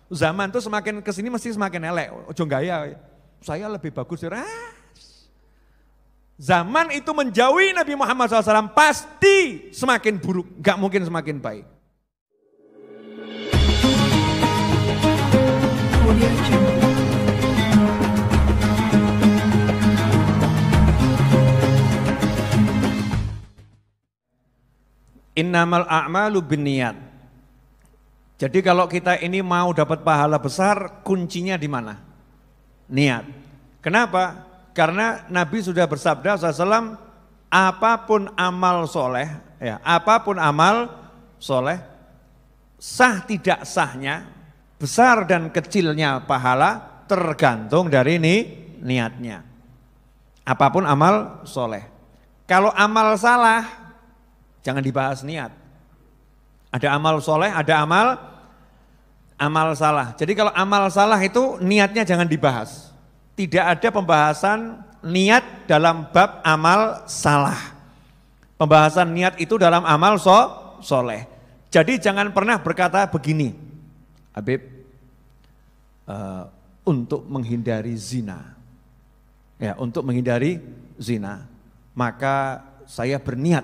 Zaman tuh semakin kesini mesti semakin elek. Ojo gaya, saya lebih bagus. Zaman itu menjauhi Nabi Muhammad SAW pasti semakin buruk, gak mungkin semakin baik. Innamal a'malu binniyat. Jadi kalau kita ini mau dapat pahala besar, kuncinya di mana? Niat. Kenapa? Karena Nabi sudah bersabda SAW, apapun amal soleh, ya, apapun amal soleh, sah tidak sahnya, besar dan kecilnya pahala tergantung dari niatnya. Apapun amal soleh. Kalau amal salah, jangan dibahas niat. Ada amal soleh, ada amal salah. Jadi kalau amal salah itu niatnya jangan dibahas. Tidak ada pembahasan niat dalam bab amal salah. Pembahasan niat itu dalam amal soleh. Jadi jangan pernah berkata begini, Habib, untuk menghindari zina. Ya, untuk menghindari zina, maka saya berniat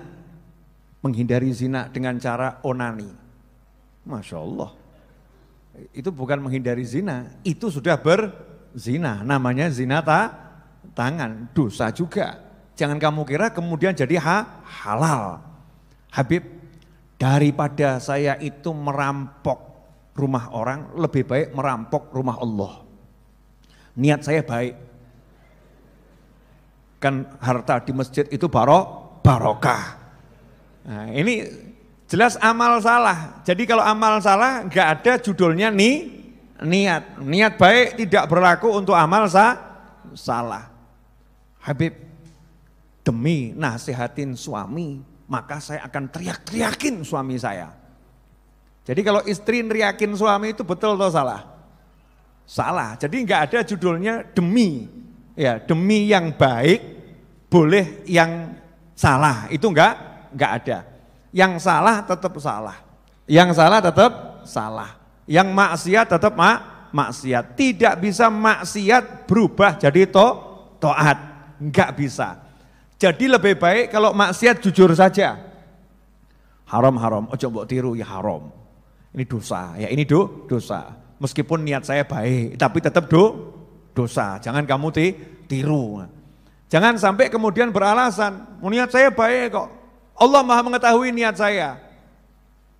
menghindari zina dengan cara onani. Masya Allah. Itu bukan menghindari zina, itu sudah berzina. Namanya zina tangan, dosa juga. Jangan kamu kira kemudian jadi halal. Habib, daripada saya itu merampok rumah orang, lebih baik merampok rumah Allah. Niat saya baik. Kan harta di masjid itu barokah. Nah, ini jelas amal salah. Jadi kalau amal salah nggak ada judulnya niat. Niat baik tidak berlaku untuk amal salah. Habib, demi nasihatin suami, maka saya akan teriak-teriakin suami saya. Jadi kalau istri neriakin suami itu betul atau salah? Salah. Jadi nggak ada judulnya demi. Ya, demi yang baik, boleh yang salah. Itu enggak ada. Yang salah tetap salah. Yang salah tetap salah. Yang maksiat tetap maksiat. Tidak bisa maksiat berubah jadi taat. Enggak bisa. Jadi lebih baik kalau maksiat jujur saja. Haram, ojo mbok tiru, ya haram. Ini dosa, ya ini dosa. Meskipun niat saya baik, tapi tetap dosa. Jangan kamu tiru. Jangan sampai kemudian beralasan, niat saya baik kok. Allah Maha mengetahui niat saya.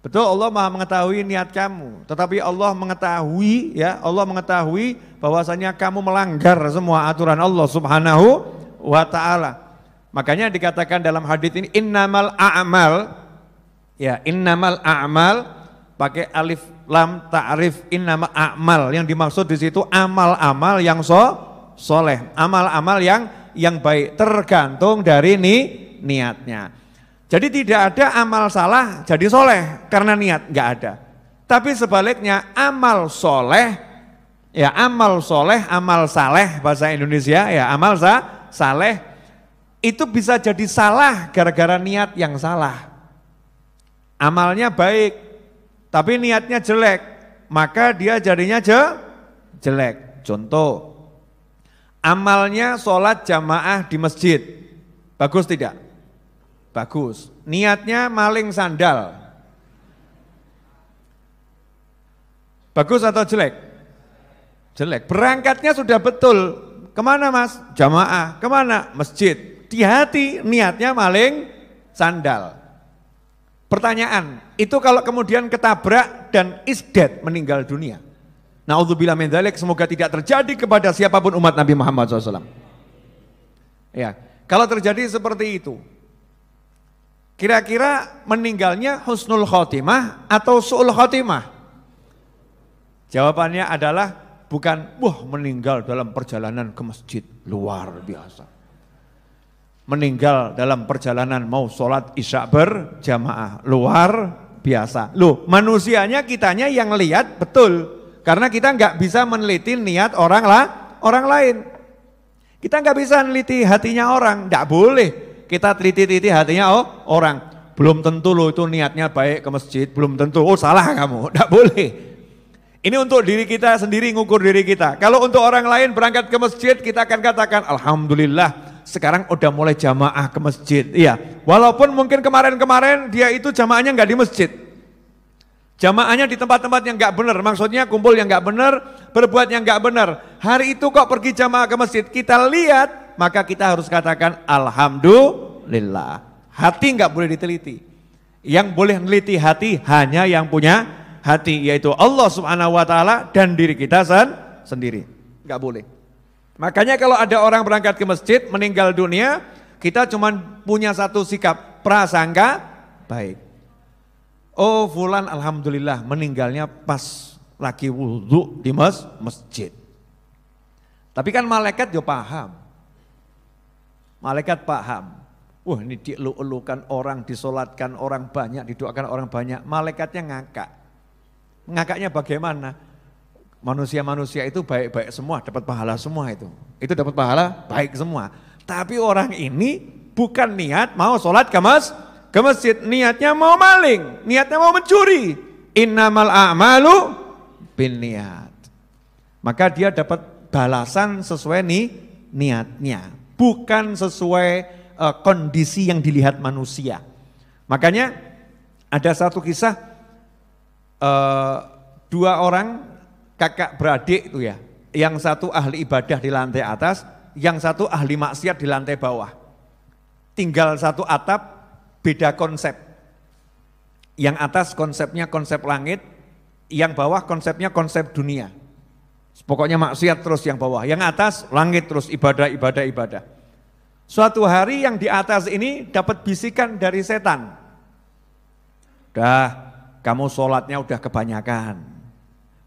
Betul, Allah Maha mengetahui niat kamu. Tetapi Allah mengetahui, ya, Allah mengetahui bahwasanya kamu melanggar semua aturan Allah Subhanahu wa taala. Makanya dikatakan dalam hadits ini innamal a'mal, ya, innamal a'mal pakai alif lam ta'rif, innamal a'mal, yang dimaksud di situ amal-amal yang soleh, amal-amal yang baik, tergantung dari niatnya. Jadi tidak ada amal salah jadi soleh karena niat, nggak ada. Tapi sebaliknya amal soleh, ya amal soleh, amal saleh bahasa Indonesia, ya amal saleh itu bisa jadi salah gara-gara niat yang salah. Amalnya baik, tapi niatnya jelek, maka dia jadinya jelek. Contoh, amalnya sholat jamaah di masjid, bagus tidak? Bagus. Niatnya maling sandal, bagus atau jelek? Jelek. Berangkatnya sudah betul, kemana mas? Jamaah. Kemana? Masjid. Di hati niatnya maling sandal. Pertanyaan, itu kalau kemudian ketabrak dan isdet meninggal dunia. Na'udzubillah min dzalik, semoga tidak terjadi kepada siapapun umat Nabi Muhammad SAW. Ya, kalau terjadi seperti itu, kira-kira meninggalnya husnul khotimah atau su'ul khotimah? Jawabannya adalah bukan, meninggal dalam perjalanan ke masjid, luar biasa. Meninggal dalam perjalanan mau sholat isya berjamaah, luar biasa. Loh, manusianya kitanya yang lihat betul, karena kita nggak bisa meneliti niat orang lain. Kita nggak bisa meneliti hatinya orang, nggak boleh kita teliti hatinya orang. Belum tentu loh itu niatnya baik ke masjid, belum tentu, salah kamu, nggak boleh. Ini untuk diri kita sendiri, ngukur diri kita. Kalau untuk orang lain berangkat ke masjid, kita akan katakan alhamdulillah sekarang udah mulai jamaah ke masjid. Iya, walaupun mungkin kemarin-kemarin dia itu jamaahnya nggak di masjid. Jamaahnya di tempat-tempat yang nggak benar, maksudnya kumpul yang nggak benar, berbuat yang nggak benar. Hari itu kok pergi jamaah ke masjid, kita lihat, maka kita harus katakan alhamdulillah. Hati nggak boleh diteliti. Yang boleh meneliti hati hanya yang punya hati, yaitu Allah Subhanahu wa taala dan diri kita sendiri. Enggak boleh. Makanya kalau ada orang berangkat ke masjid meninggal dunia, kita cuma punya satu sikap, prasangka baik. Oh, fulan alhamdulillah meninggalnya pas lagi wudhu di masjid. Tapi kan malaikat juga paham. Malaikat paham. Wah, ini dielu-elukan orang, disolatkan orang banyak, didoakan orang banyak. Malaikatnya ngakak. Ngakaknya bagaimana? Manusia-manusia itu baik-baik semua, dapat pahala semua itu. Itu dapat pahala baik semua. Tapi orang ini bukan niat mau sholat ke masjid, niatnya mau maling, niatnya mau mencuri. Innamal a'malu binniyat. Maka dia dapat balasan sesuai niatnya, bukan sesuai kondisi yang dilihat manusia. Makanya ada satu kisah, dua orang kakak beradik itu ya, yang satu ahli ibadah di lantai atas, yang satu ahli maksiat di lantai bawah. Tinggal satu atap, beda konsep. Yang atas konsepnya konsep langit, yang bawah konsepnya konsep dunia. Pokoknya maksiat terus yang bawah, yang atas langit terus ibadah. Suatu hari yang di atas ini dapat bisikan dari setan. Dah, kamu sholatnya udah kebanyakan,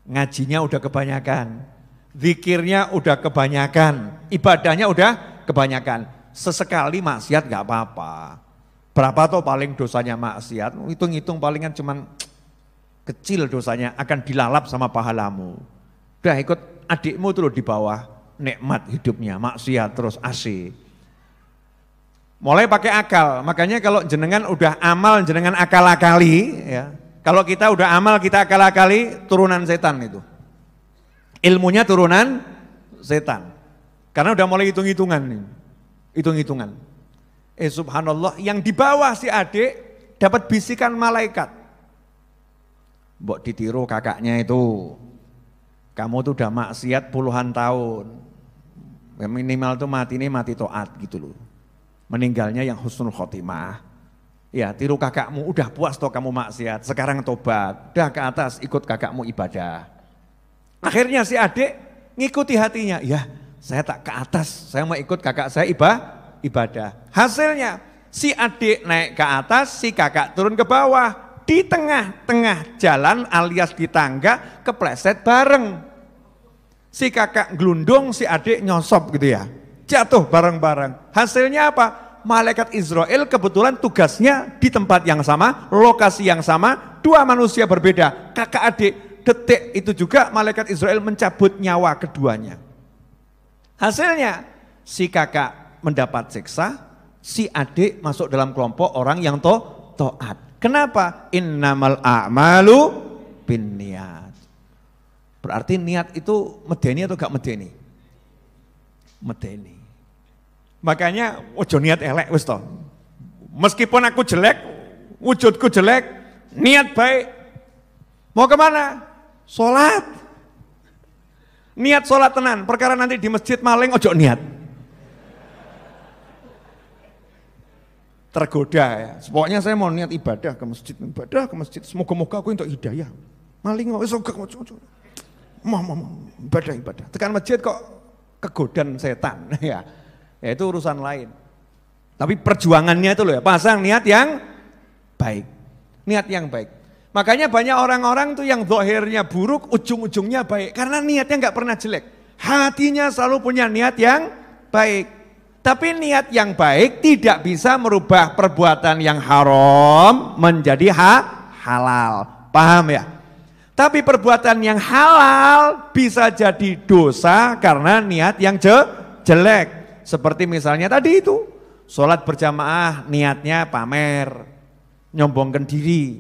ngajinya udah kebanyakan, zikirnya udah kebanyakan, ibadahnya udah kebanyakan. Sesekali maksiat gak apa-apa. Berapa tuh paling dosanya maksiat? Hitung-hitung palingan cuman kecil dosanya, akan dilalap sama pahalamu. Udah ikut adikmu tuh di bawah, nikmat hidupnya, maksiat terus asik. Mulai pakai akal, makanya kalau jenengan udah amal, jenengan akal-akali, ya. Kalau kita udah amal, kita akal-akali, turunan setan itu. Ilmunya turunan setan. Karena udah mulai hitung-hitungan nih. Hitung-hitungan. Subhanallah, yang di bawah si adik dapat bisikan malaikat. Mbok ditiru kakaknya itu. Kamu tuh udah maksiat puluhan tahun. Minimal tuh mati ini mati toat gitu loh. Meninggalnya yang husnul khotimah. Ya, tiru kakakmu, udah puas toh kamu maksiat, sekarang tobat, udah ke atas ikut kakakmu ibadah. Akhirnya si adik ngikuti hatinya, ya saya tak ke atas, saya mau ikut kakak saya ibadah. Hasilnya si adik naik ke atas, si kakak turun ke bawah. Di tengah-tengah jalan alias di tangga kepleset bareng. Si kakak gelundung, si adik nyosop gitu ya. Jatuh bareng-bareng. Hasilnya apa? Malaikat Israel kebetulan tugasnya di tempat yang sama, lokasi yang sama, dua manusia berbeda, kakak adik. Detik itu juga malaikat Israel mencabut nyawa keduanya. Hasilnya si kakak mendapat siksa, si adik masuk dalam kelompok orang yang taat. Kenapa? Innamal a'malu binniyat. Berarti niat itu medeni atau gak medeni? Medeni. Makanya ojo niat elek wis toh. Meskipun aku jelek, wujudku jelek, niat baik. Mau kemana? Sholat. Niat sholat tenan, perkara nanti di masjid maling ojo niat. Tergoda ya. Pokoknya saya mau niat ibadah ke masjid, semoga-moga aku untuk hidayah. Maling wis ojo. Mau ibadah. Tekan masjid kok kegodan setan ya. Ya itu urusan lain. Tapi perjuangannya itu loh ya, pasang niat yang baik. Niat yang baik. Makanya banyak orang-orang tuh yang zahirnya buruk, ujung-ujungnya baik. Karena niatnya nggak pernah jelek. Hatinya selalu punya niat yang baik. Tapi niat yang baik tidak bisa merubah perbuatan yang haram menjadi halal. Paham ya? Tapi perbuatan yang halal bisa jadi dosa karena niat yang jelek. Seperti misalnya tadi itu, sholat berjamaah niatnya pamer, nyombongkan diri.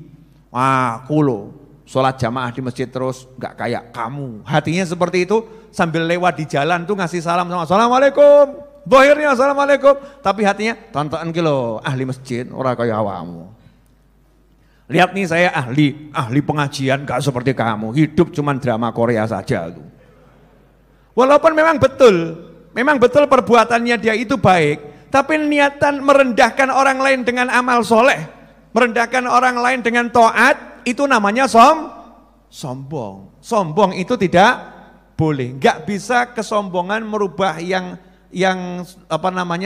Wah, kulo, sholat jamaah di masjid terus, nggak kayak kamu. Hatinya seperti itu, sambil lewat di jalan tuh ngasih salam sama assalamualaikum, zahirnya assalamualaikum, tapi hatinya tonton kilo ahli masjid, orang kayak awamu. Lihat nih saya ahli pengajian, gak seperti kamu, hidup cuman drama Korea saja tuh. Walaupun memang betul perbuatannya dia itu baik, tapi niatan merendahkan orang lain dengan amal soleh, merendahkan orang lain dengan taat, itu namanya sombong. Sombong itu tidak boleh, nggak bisa kesombongan merubah yang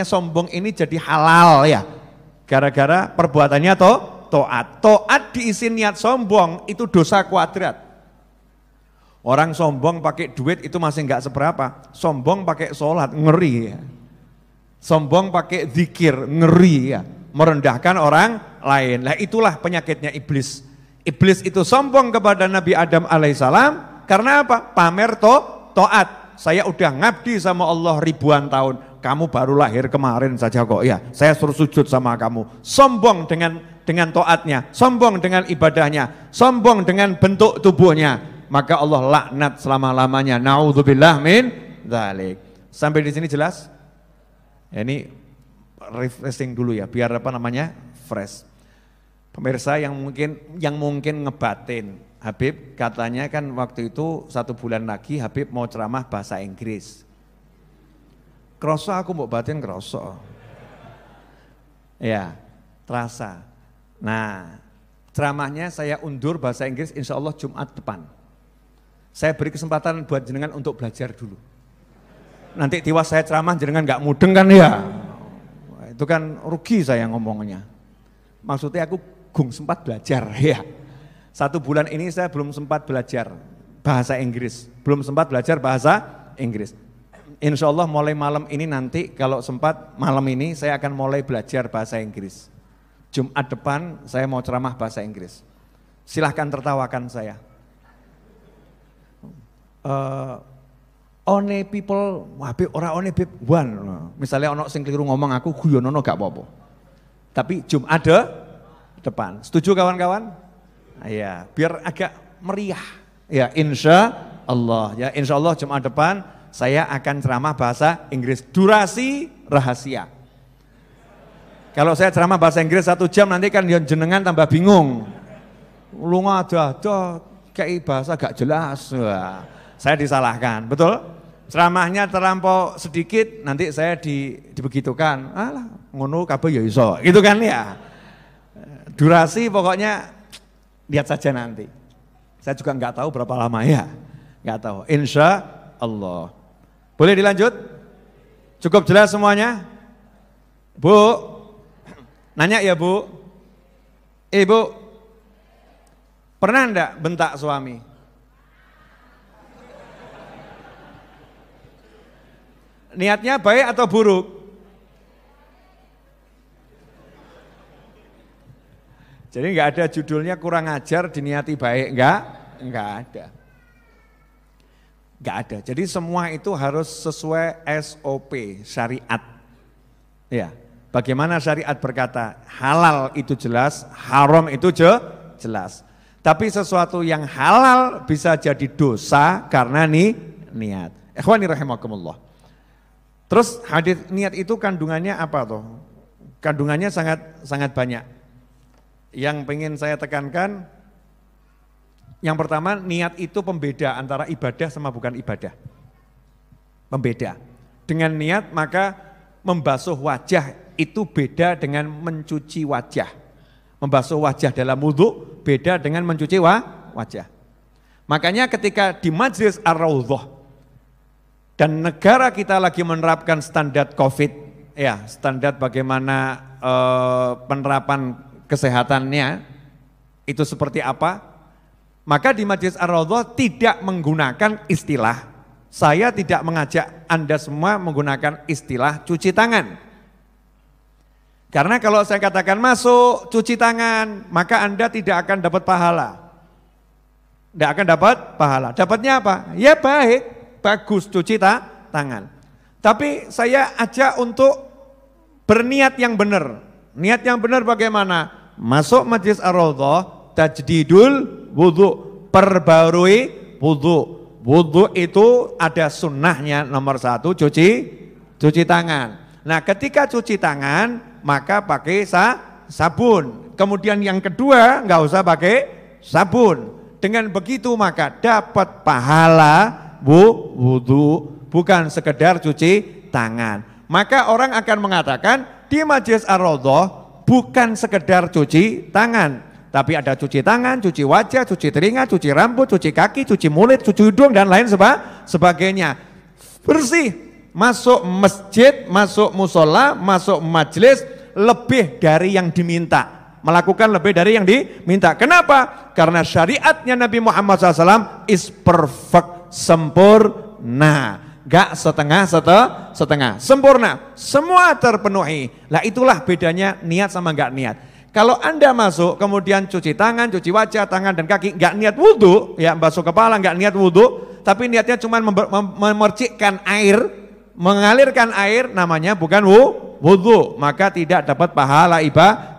sombong ini jadi halal ya. Gara-gara perbuatannya taat. Taat diisi niat sombong itu dosa kuadrat. Orang sombong pakai duit itu masih nggak seberapa. Sombong pakai sholat ngeri ya. Sombong pakai zikir ngeri ya. Merendahkan orang lain. Nah itulah penyakitnya iblis. Iblis itu sombong kepada Nabi Adam alaihissalam karena apa? Pamer taat. Saya udah ngabdi sama Allah ribuan tahun. Kamu baru lahir kemarin saja kok ya. Saya suruh sujud sama kamu. Sombong dengan taatnya, sombong dengan ibadahnya, sombong dengan bentuk tubuhnya, maka Allah laknat selama-lamanya. Naudzubillah min dzalik. Sampai di sini jelas? Ya, ini refreshing dulu ya, biar fresh. Pemirsa yang mungkin ngebatin, Habib katanya kan waktu itu 1 bulan lagi Habib mau ceramah bahasa Inggris. Kroso aku mau batin kroso. Ya, terasa. Nah, ceramahnya saya undur bahasa Inggris insya Allah Jumat depan. Saya beri kesempatan buat jenengan untuk belajar dulu. Nanti tiwas saya ceramah jenengan gak mudeng kan ya. Itu kan rugi saya ngomongnya. Maksudnya aku gung sempat belajar ya. 1 bulan ini saya belum sempat belajar bahasa Inggris. Belum sempat belajar bahasa Inggris. Insya Allah mulai malam ini nanti kalau sempat malam ini saya akan mulai belajar bahasa Inggris. Jumat depan saya mau ceramah bahasa Inggris. Silahkan tertawakan saya. One people, Habib ora one bib one. Misalnya ono sing keliru ngomong aku guyonono gak apa-apa. Tapi Jumat depan. Setuju kawan-kawan? Iya, biar agak meriah. Ya, insya Allah. Ya, insya Allah Jumat depan saya akan ceramah bahasa Inggris. Durasi rahasia. Kalau saya ceramah bahasa Inggris 1 jam nanti kan jenengan tambah bingung. Lu ngada kayak bahasa gak jelas. Wah, saya disalahkan, betul? Ceramahnya terlampau sedikit nanti saya dibegitukan. Alah, ngono kabeh ya iso. Gitu kan ya. Durasi pokoknya lihat saja nanti. Saya juga enggak tahu berapa lama ya. Enggak tahu. Insya Allah. Boleh dilanjut? Cukup jelas semuanya? Bu? Nanya ya Bu, Ibu, pernah enggak bentak suami? Niatnya baik atau buruk? Jadi enggak ada judulnya kurang ajar diniati baik, enggak ada. Enggak ada, jadi semua itu harus sesuai SOP, syariat. Ya. Bagaimana syariat berkata, halal itu jelas, haram itu jelas. Tapi sesuatu yang halal bisa jadi dosa karena niat. Ikhwani rahimakumullah. Terus hadis niat itu kandungannya apa toh? Kandungannya sangat banyak. Yang pengen saya tekankan, yang pertama niat itu pembeda antara ibadah sama bukan ibadah. Pembeda. Dengan niat maka membasuh wajah itu beda dengan mencuci wajah. Membasuh wajah dalam wudhu beda dengan mencuci wajah. Makanya ketika di Majlis Ar-Raudhah dan negara kita lagi menerapkan standar COVID, ya standar bagaimana penerapan kesehatannya itu seperti apa, maka di Majlis Ar-Raudhah tidak menggunakan istilah, saya tidak mengajak Anda semua menggunakan istilah cuci tangan. Karena kalau saya katakan masuk, cuci tangan, maka Anda tidak akan dapat pahala. Tidak akan dapat pahala. Dapatnya apa? Ya baik, bagus cuci tangan. Tapi saya ajak untuk berniat yang benar. Niat yang benar bagaimana? Masuk Majlis Ar-Raudhah, tajdidul wudu, perbarui wudu. Wudu itu ada sunnahnya nomor 1 cuci tangan. Nah ketika cuci tangan maka pakai sabun. Kemudian yang kedua nggak usah pakai sabun. Dengan begitu maka dapat pahala wudu, bukan sekedar cuci tangan. Maka orang akan mengatakan di Majelis Ar-Raudhah bukan sekedar cuci tangan, tapi ada cuci tangan, cuci wajah, cuci telinga, cuci rambut, cuci kaki, cuci mulut, cuci hidung dan lain sebagainya. Bersih, masuk masjid, masuk musola, masuk majelis lebih dari yang diminta. Melakukan lebih dari yang diminta. Kenapa? Karena syariatnya Nabi Muhammad SAW is perfect, sempurna. Gak setengah, sempurna. Semua terpenuhi. Lah itulah bedanya niat sama gak niat. Kalau Anda masuk kemudian cuci tangan, cuci wajah, tangan dan kaki, gak niat wudu, ya basuh kepala gak niat wudu, tapi niatnya cuma memercikkan air, mengalirkan air, namanya bukan wudu, maka tidak dapat pahala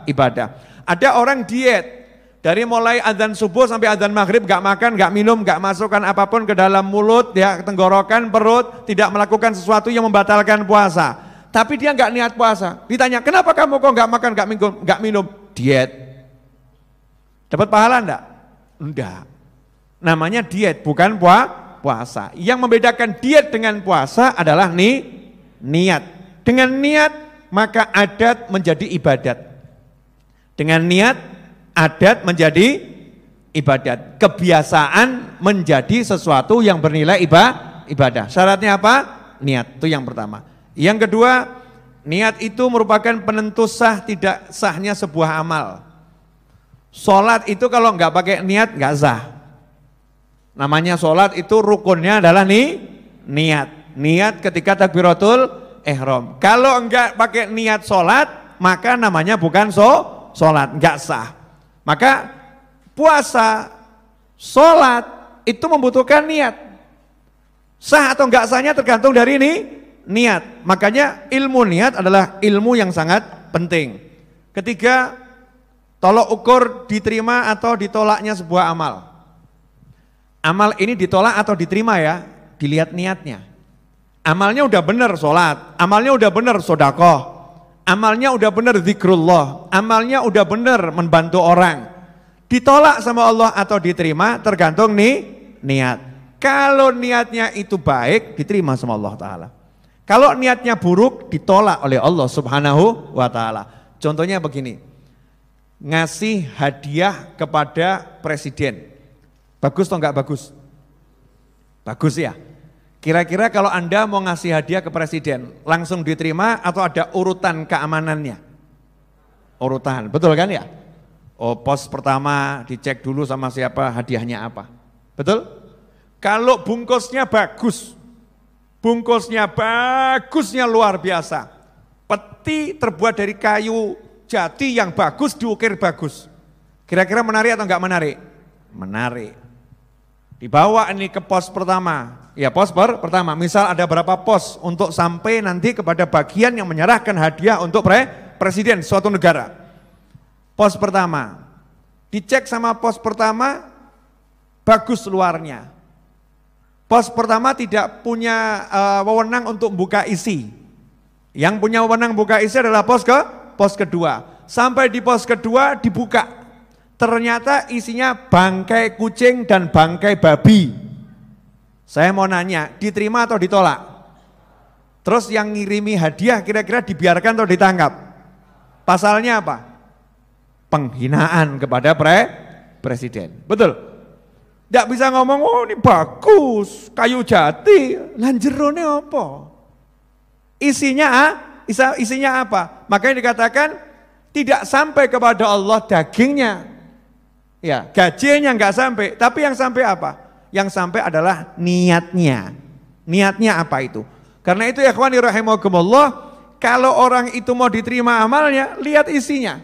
ibadah. Ada orang diet, dari mulai azan subuh sampai azan maghrib gak makan, gak minum, gak masukkan apapun ke dalam mulut, ya tenggorokan, perut, tidak melakukan sesuatu yang membatalkan puasa. Tapi dia gak niat puasa. Ditanya, kenapa kamu kok gak makan, gak minum? Diet. Dapat pahala enggak? Enggak. Namanya diet, bukan puasa. Yang membedakan diet dengan puasa adalah niat. Dengan niat maka adat menjadi ibadat. Dengan niat, adat menjadi ibadat. Kebiasaan menjadi sesuatu yang bernilai ibadah. Syaratnya apa? Niat, itu yang pertama. Yang kedua, niat itu merupakan penentu sah tidak sahnya sebuah amal. Sholat itu kalau nggak pakai niat nggak sah. Namanya sholat itu rukunnya adalah niat. Niat ketika takbiratul ihram. Kalau enggak pakai niat sholat, maka namanya bukan sholat, enggak sah. Maka puasa, sholat itu membutuhkan niat. Sah atau enggak sahnya tergantung dari niat. Makanya ilmu niat adalah ilmu yang sangat penting. Ketiga, tolok ukur diterima atau ditolaknya sebuah amal. Amal ini ditolak atau diterima ya, dilihat niatnya. Amalnya udah benar sholat, amalnya udah benar sedekah, amalnya udah benar zikrullah, amalnya udah benar membantu orang. Ditolak sama Allah atau diterima tergantung niat. Kalau niatnya itu baik diterima sama Allah Ta'ala. Kalau niatnya buruk ditolak oleh Allah Subhanahu wa Ta'ala. Contohnya begini, ngasih hadiah kepada presiden. Bagus atau enggak bagus? Bagus ya. Kira-kira kalau Anda mau ngasih hadiah ke presiden, langsung diterima atau ada urutan keamanannya? Urutan, betul kan ya? Oh, pos pertama dicek dulu sama siapa, hadiahnya apa. Betul? Kalau bungkusnya bagusnya luar biasa. Peti terbuat dari kayu jati yang bagus, diukir bagus. Kira-kira menarik atau enggak menarik? Menarik. Dibawa ini ke pos pertama. Ya pos pertama, misal ada berapa pos untuk sampai nanti kepada bagian yang menyerahkan hadiah untuk presiden suatu negara. Pos pertama, dicek sama pos pertama, bagus luarnya. Pos pertama tidak punya wewenang untuk buka isi. Yang punya wewenang buka isi adalah pos kedua. Sampai di pos kedua dibuka, ternyata isinya bangkai kucing dan bangkai babi. Saya mau nanya, diterima atau ditolak? Terus yang ngirimi hadiah kira-kira dibiarkan atau ditangkap? Pasalnya apa? Penghinaan kepada presiden. Betul? Tidak bisa ngomong, oh ini bagus, kayu jati, lanjerone apa? Isinya apa? Makanya dikatakan tidak sampai kepada Allah dagingnya. Ya, gajinya enggak sampai, tapi yang sampai apa? Yang sampai adalah niatnya. Niatnya apa itu? Karena itu ya ikhwani rahimakumullah, kalau orang itu mau diterima amalnya, lihat isinya.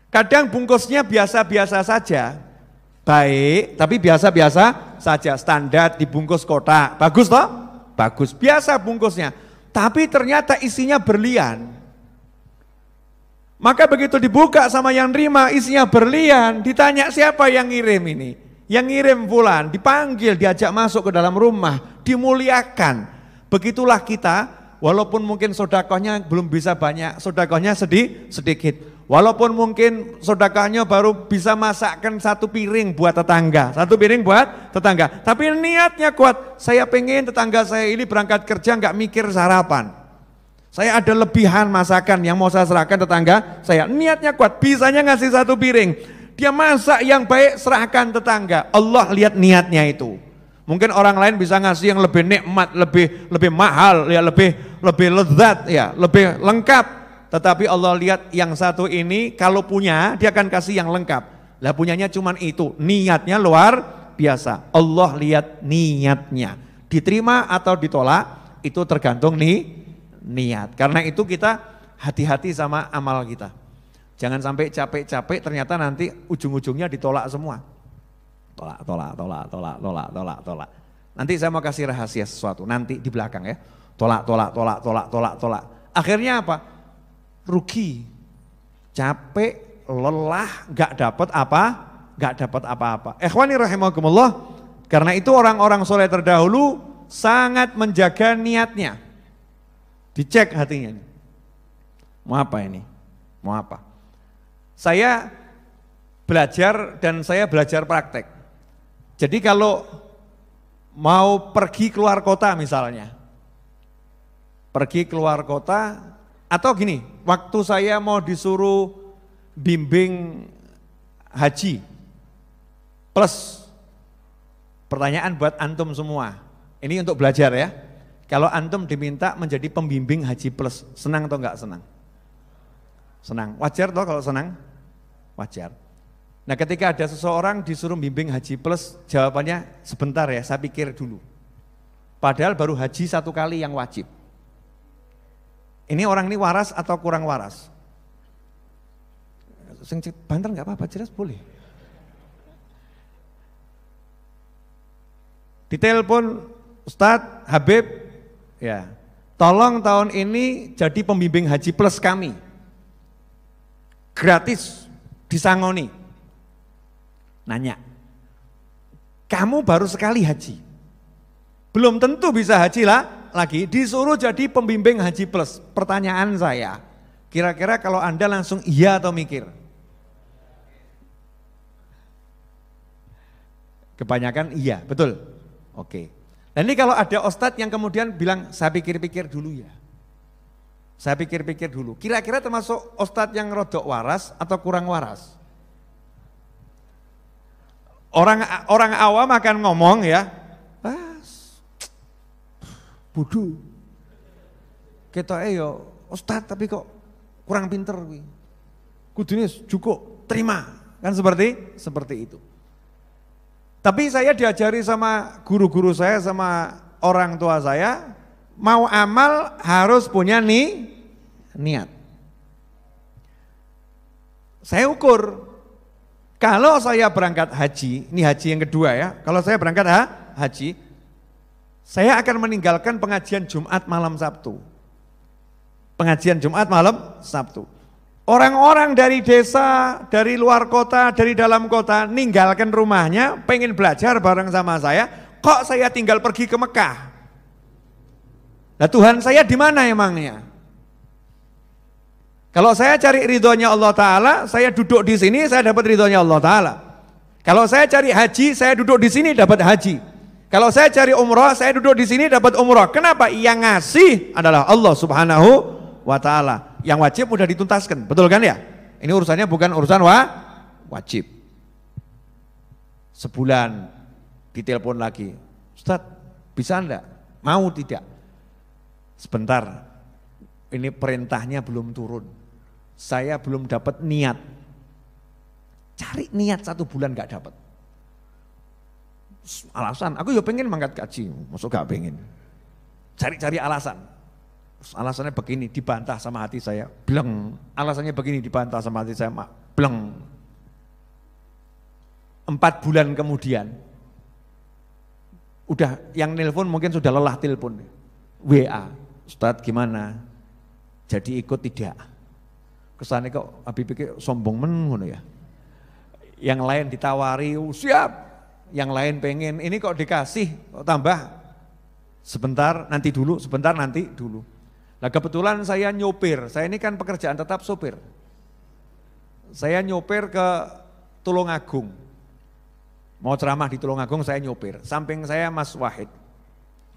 Kadang bungkusnya biasa-biasa saja, baik, tapi biasa-biasa saja, standar dibungkus kotak, bagus toh? Bagus, biasa bungkusnya. Tapi ternyata isinya berlian. Maka begitu dibuka sama yang nerima isinya berlian, ditanya siapa yang ngirim ini? yang ngirim fulan, dipanggil, diajak masuk ke dalam rumah, dimuliakan. Begitulah kita, walaupun mungkin sodakohnya belum bisa banyak, sodakohnya sedikit. Walaupun mungkin sodakohnya baru bisa masakkan 1 piring buat tetangga, 1 piring buat tetangga. Tapi niatnya kuat, saya pengen tetangga saya ini berangkat kerja nggak mikir sarapan. Saya ada lebihan masakan yang mau saya serahkan tetangga saya. Niatnya kuat, bisanya ngasih 1 piring. Dia masak yang baik, serahkan tetangga. Allah lihat niatnya itu. Mungkin orang lain bisa ngasih yang lebih nikmat, lebih mahal, ya lebih lezat, ya lebih lengkap. Tetapi Allah lihat yang satu ini kalau punya dia akan kasih yang lengkap. Lah punyanya cuman itu, niatnya luar biasa. Allah lihat niatnya. Diterima atau ditolak itu tergantung niat. Karena itu kita hati-hati sama amal kita. Jangan sampai capek-capek ternyata nanti ujung-ujungnya ditolak semua. Tolak. Nanti saya mau kasih rahasia sesuatu nanti di belakang ya. Tolak. Akhirnya apa? Rugi, capek, lelah, gak dapat apa-apa. Ikhwani rahimakumullah, karena itu orang-orang soleh terdahulu sangat menjaga niatnya. Dicek hatinya. Mau apa ini? Mau apa? Saya belajar dan saya belajar praktek. Jadi kalau mau pergi keluar kota misalnya, pergi keluar kota atau gini, waktu saya mau disuruh bimbing haji plus, pertanyaan buat antum semua, ini untuk belajar ya. Kalau antum diminta menjadi pembimbing haji plus, senang atau enggak senang? Senang, wajar toh kalau senang? Wajar. Nah ketika ada seseorang disuruh bimbing haji plus, jawabannya sebentar ya, saya pikir dulu. Padahal baru haji 1 kali yang wajib. Ini orang ini waras atau kurang waras? Banter nggak apa-apa, jelas boleh. Ditelepon Ustadz Habib, ya, tolong tahun ini jadi pembimbing haji plus kami, gratis, disangoni. Nanya, kamu baru sekali haji, belum tentu bisa haji lah. Lagi disuruh jadi pembimbing haji plus. Pertanyaan saya, kira-kira kalau Anda langsung iya atau mikir? Kebanyakan iya, betul. Oke. Dan ini kalau ada ustadz yang kemudian bilang, saya pikir-pikir dulu ya. Saya pikir-pikir dulu. Kira-kira termasuk ustadz yang rodok waras atau kurang waras? Orang awam akan ngomong ya, bodoh. Kita yo ustadz tapi kok kurang pinter. Kudune cukup terima, kan seperti itu. Tapi saya diajari sama guru-guru saya, sama orang tua saya, mau amal harus punya niat. Saya ukur, kalau saya berangkat haji, ini haji yang kedua ya, kalau saya berangkat haji, saya akan meninggalkan pengajian Jumat malam Sabtu. Pengajian Jumat malam Sabtu. Orang-orang dari desa, dari luar kota, dari dalam kota, ninggalkan rumahnya, pengen belajar bareng sama saya, kok saya tinggal pergi ke Mekah? Nah Tuhan saya di mana emangnya? Kalau saya cari ridhonya Allah Ta'ala, saya duduk di sini, saya dapat ridhonya Allah Ta'ala. Kalau saya cari haji, saya duduk di sini dapat haji. Kalau saya cari umroh, saya duduk di sini dapat umroh. Kenapa? Yang ngasih adalah Allah Subhanahu wa Ta'ala. Yang wajib udah dituntaskan, betul kan ya? Ini urusannya bukan urusan wajib. Sebulan ditelepon lagi, Ustadz bisa enggak? Mau tidak? Sebentar, ini perintahnya belum turun. Saya belum dapat niat. Cari niat 1 bulan enggak dapat. Alasan, aku ya pengen mangkat gaji, masuk gak pengen. Cari-cari alasan. Alasannya begini, dibantah sama hati saya, bleng. Alasannya begini, dibantah sama hati saya, bleng. 4 bulan kemudian, udah yang nelpon mungkin sudah lelah telepon. WA, Ustadz gimana? Jadi ikut tidak? Kesannya kok Habib pikir sombong men ngono ya. Yang lain ditawari, siap. yang lain pengen, ini kok dikasih, kok tambah sebentar nanti dulu, sebentar nanti dulu. Nah kebetulan saya nyopir, saya ini kan pekerjaan tetap sopir. Saya nyopir ke Tulungagung, mau ceramah di Tulungagung saya nyopir, samping saya Mas Wahid,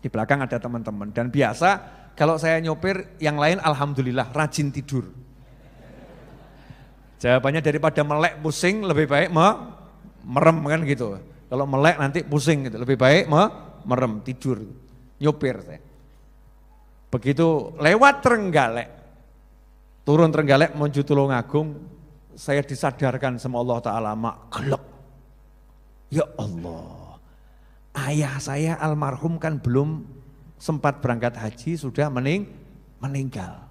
di belakang ada teman-teman. Dan biasa kalau saya nyopir yang lain alhamdulillah rajin tidur. Jawabannya daripada melek pusing lebih baik merem kan gitu. Kalau melek nanti pusing gitu, lebih baik merem tidur, nyopir saya. Begitu lewat Trenggalek, turun Trenggalek menuju Tulungagung, saya disadarkan sama Allah Ta'ala, mak gelek. Ya Allah, ayah saya almarhum kan belum sempat berangkat haji sudah meninggal.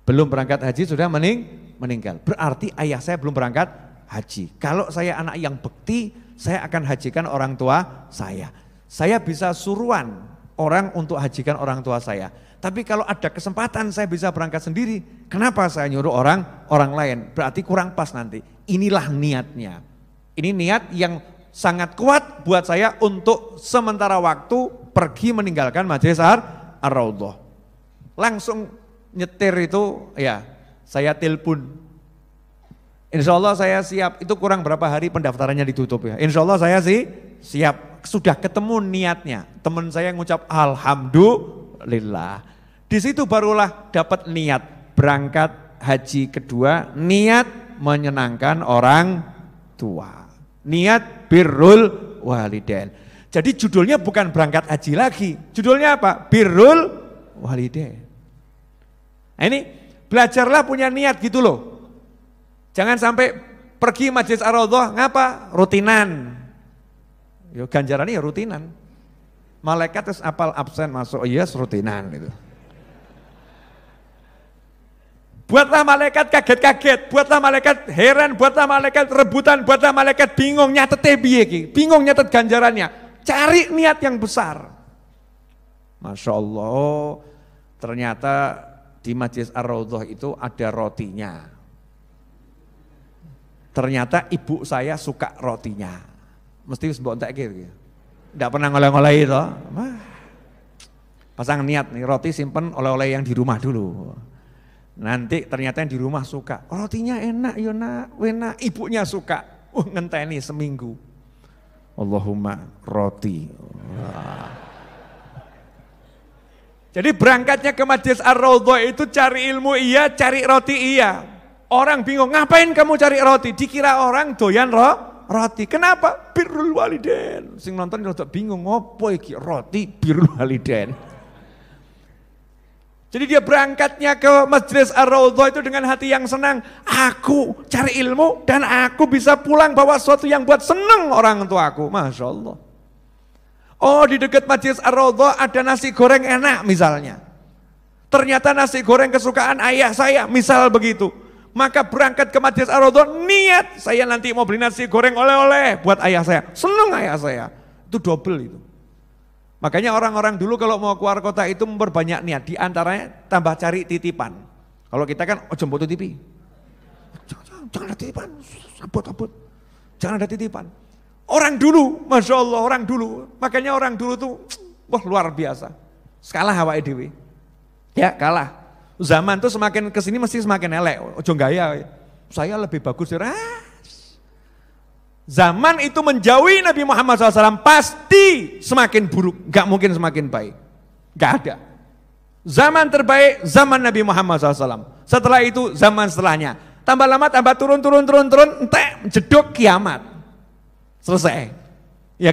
Belum berangkat haji sudah meninggal. Berarti ayah saya belum berangkat haji. Kalau saya anak yang bekti, saya akan hajikan orang tua saya. Saya bisa suruhan orang untuk hajikan orang tua saya. Tapi kalau ada kesempatan saya bisa berangkat sendiri, kenapa saya nyuruh orang lain? Berarti kurang pas nanti. Inilah niatnya. Ini niat yang sangat kuat buat saya untuk sementara waktu pergi meninggalkan Majelis Ar-Raudhah. Langsung nyetir itu ya saya telepon. Insya Allah saya siap, itu kurang berapa hari pendaftarannya ditutup ya. Insya Allah saya sih siap, sudah ketemu niatnya. Teman saya ngucap alhamdulillah. Di situ barulah dapat niat berangkat haji kedua, niat menyenangkan orang tua. Niat birrul walidain. Jadi judulnya bukan berangkat haji lagi, judulnya apa? Birrul walidain. Nah ini belajarlah punya niat gitu loh. Jangan sampai pergi Majelis Ar-Raudhah ngapa? Rutinan. Yo ganjarannya ya rutinan. Malaikat terus apal absen masuk, yes rutinan gitu. Buatlah malaikat kaget-kaget, buatlah malaikat heran, buatlah malaikat rebutan, buatlah malaikat bingung nyatet piye iki, bingung nyatet ganjarannya. Cari niat yang besar. Masya Allah, ternyata di Majelis Ar-Raudhah itu ada rotinya. Ternyata ibu saya suka rotinya. Mesti mbok entek gitu. Enggak pernah ngoleh-ngoleh itu. Pasang niat nih, roti simpen oleh-oleh yang di rumah dulu. Nanti ternyata yang di rumah suka. Rotinya enak ya nak, enak. Ibunya suka. Ngenteni seminggu. Allahumma roti. Jadi berangkatnya ke Majelis Ar-Raudhah itu cari ilmu iya, cari roti iya. Orang bingung, ngapain kamu cari roti? Dikira orang doyan roti. Kenapa? Birrul walidain. Sing nonton rada bingung, ngopo iki roti birrul walidain. Jadi dia berangkatnya ke Majelis Ar-Raudhah itu dengan hati yang senang. Aku cari ilmu dan aku bisa pulang bawa sesuatu yang buat seneng orang tua aku. Masya Allah. Oh di dekat Majelis Ar-Raudhah ada nasi goreng enak misalnya. Ternyata nasi goreng kesukaan ayah saya, misal begitu. Maka berangkat ke Majelis Ar-Raudhah, niat saya nanti mau beli nasi goreng oleh-oleh buat ayah saya. Seneng ayah saya, itu double itu. Makanya orang-orang dulu kalau mau keluar kota itu memperbanyak niat. Di antaranya tambah cari titipan. Kalau kita kan jemput titipi. Jangan ada titipan, abot-abot. Jangan ada titipan. Orang dulu, Masya Allah orang dulu. Makanya orang dulu tuh, wah luar biasa. Kalah awake dhewe. Ya kalah. Zaman tuh semakin kesini mesti semakin elek. Ojo gaya. Saya lebih bagus. Zaman itu menjauhi Nabi Muhammad SAW pasti semakin buruk. Gak mungkin semakin baik. Gak ada. Zaman terbaik zaman Nabi Muhammad SAW. Setelah itu zaman setelahnya. Tambah lama tambah turun. Entek jeduk kiamat. Selesai. Ya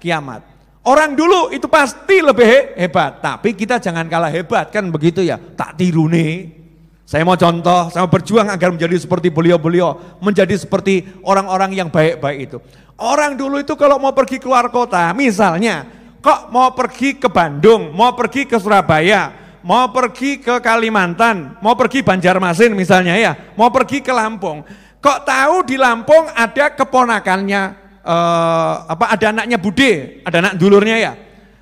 kiamat. Orang dulu itu pasti lebih hebat, tapi kita jangan kalah hebat kan begitu ya. Tak tiru nih. Saya mau contoh, saya mau berjuang agar menjadi seperti beliau-beliau, menjadi seperti orang-orang yang baik-baik itu. Orang dulu itu kalau mau pergi keluar kota, misalnya, kok mau pergi ke Bandung, mau pergi ke Surabaya, mau pergi ke Kalimantan, mau pergi Banjarmasin misalnya ya, mau pergi ke Lampung. Kok tahu di Lampung ada keponakannya? Ada anaknya Bude, ada anak dulurnya ya,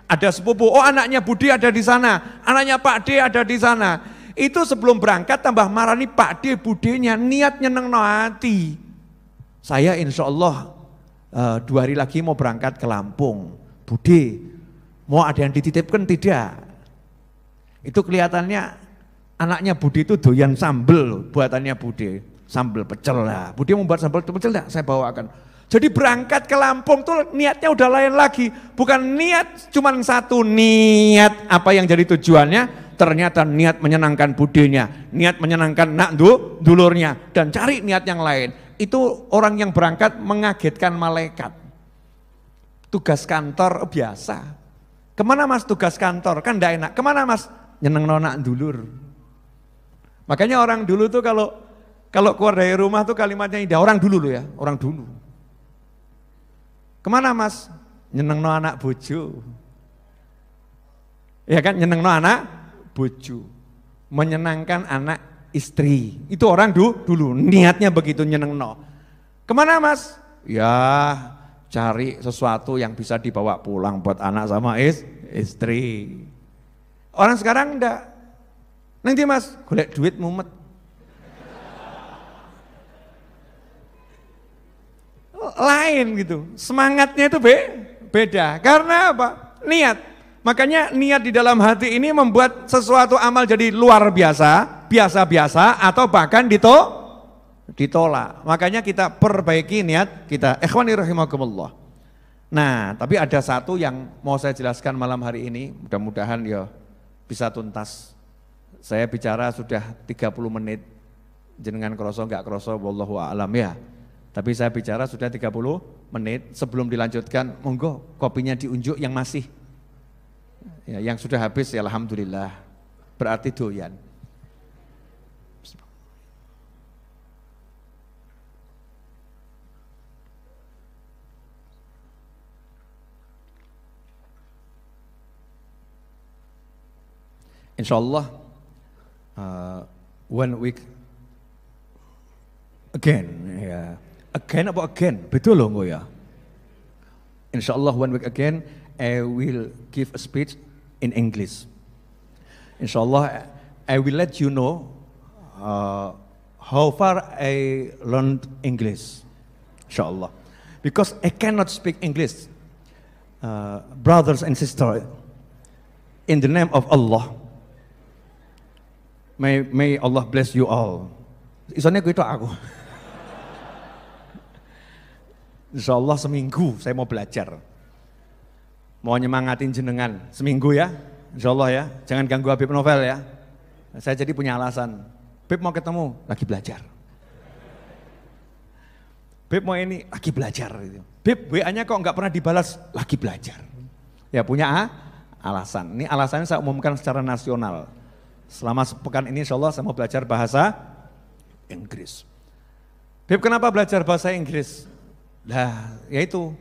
ada sepupu, oh anaknya Bude ada di sana, anaknya Pak D ada di sana. Itu sebelum berangkat tambah marani Pak D Budenya, niat nyeneng no hati. Saya insya Allah 2 hari lagi mau berangkat ke Lampung. Bude, mau ada yang dititipkan? Tidak. Itu kelihatannya anaknya Bude itu doyan sambel, buatannya Bude. Sambel pecel lah. Bude mau buat sambel pecel enggak? Saya bawakan. Jadi berangkat ke Lampung tuh niatnya udah lain lagi. Bukan niat cuma satu, niat apa yang jadi tujuannya. Ternyata niat menyenangkan budenya, niat menyenangkan nak dulurnya. Dan cari niat yang lain. Itu orang yang berangkat mengagetkan malaikat. Tugas kantor biasa. Kemana mas tugas kantor? Kan enggak enak. Kemana mas? Nyeneng nak dulur. Makanya orang dulu tuh kalau keluar dari rumah tuh kalimatnya indah. Orang dulu loh ya, orang dulu. Kemana mas? Nyenengno anak bojo. Ya kan, nyenengno anak bojo. Menyenangkan anak istri. Itu orang dulu, niatnya begitu nyenengno. Kemana mas? Ya cari sesuatu yang bisa dibawa pulang buat anak sama istri. Orang sekarang enggak. Nanti mas, golek duit mumet. Lain gitu, semangatnya itu beda. Karena apa? Niat. Makanya niat di dalam hati ini membuat sesuatu amal jadi luar biasa, biasa-biasa, atau bahkan ditolak. Makanya kita perbaiki niat kita. Ikhwani rahimakumullah. Nah, tapi ada satu yang mau saya jelaskan malam hari ini, mudah-mudahan ya bisa tuntas. Saya bicara sudah 30 menit, jenengan kroso enggak kroso, wallahu a'lam ya. Tapi saya bicara sudah 30 menit, sebelum dilanjutkan, monggo kopinya diunjuk yang masih. Ya, yang sudah habis ya alhamdulillah, berarti doyan. Insyaallah one week again ya. Again apa again? Betul loh enggak ya? Insyaallah one week again I will give a speech in English. Insyaallah I will let you know how far I learned English. Insyaallah. Because I cannot speak English. Brothers and sisters, in the name of Allah, may Allah bless you all. Isone kuwi tok aku. Insyaallah seminggu saya mau belajar. Mau nyemangatin jenengan seminggu ya. Insyaallah ya. Jangan ganggu Habib Novel ya. Saya jadi punya alasan. Habib mau ketemu, lagi belajar. Habib mau ini, lagi belajar. Habib WA-nya kok nggak pernah dibalas, lagi belajar. Ya punya alasan. Ini alasannya saya umumkan secara nasional. Selama sepekan ini insyaallah saya mau belajar bahasa Inggris. Habib kenapa belajar bahasa Inggris? Nah, yaitu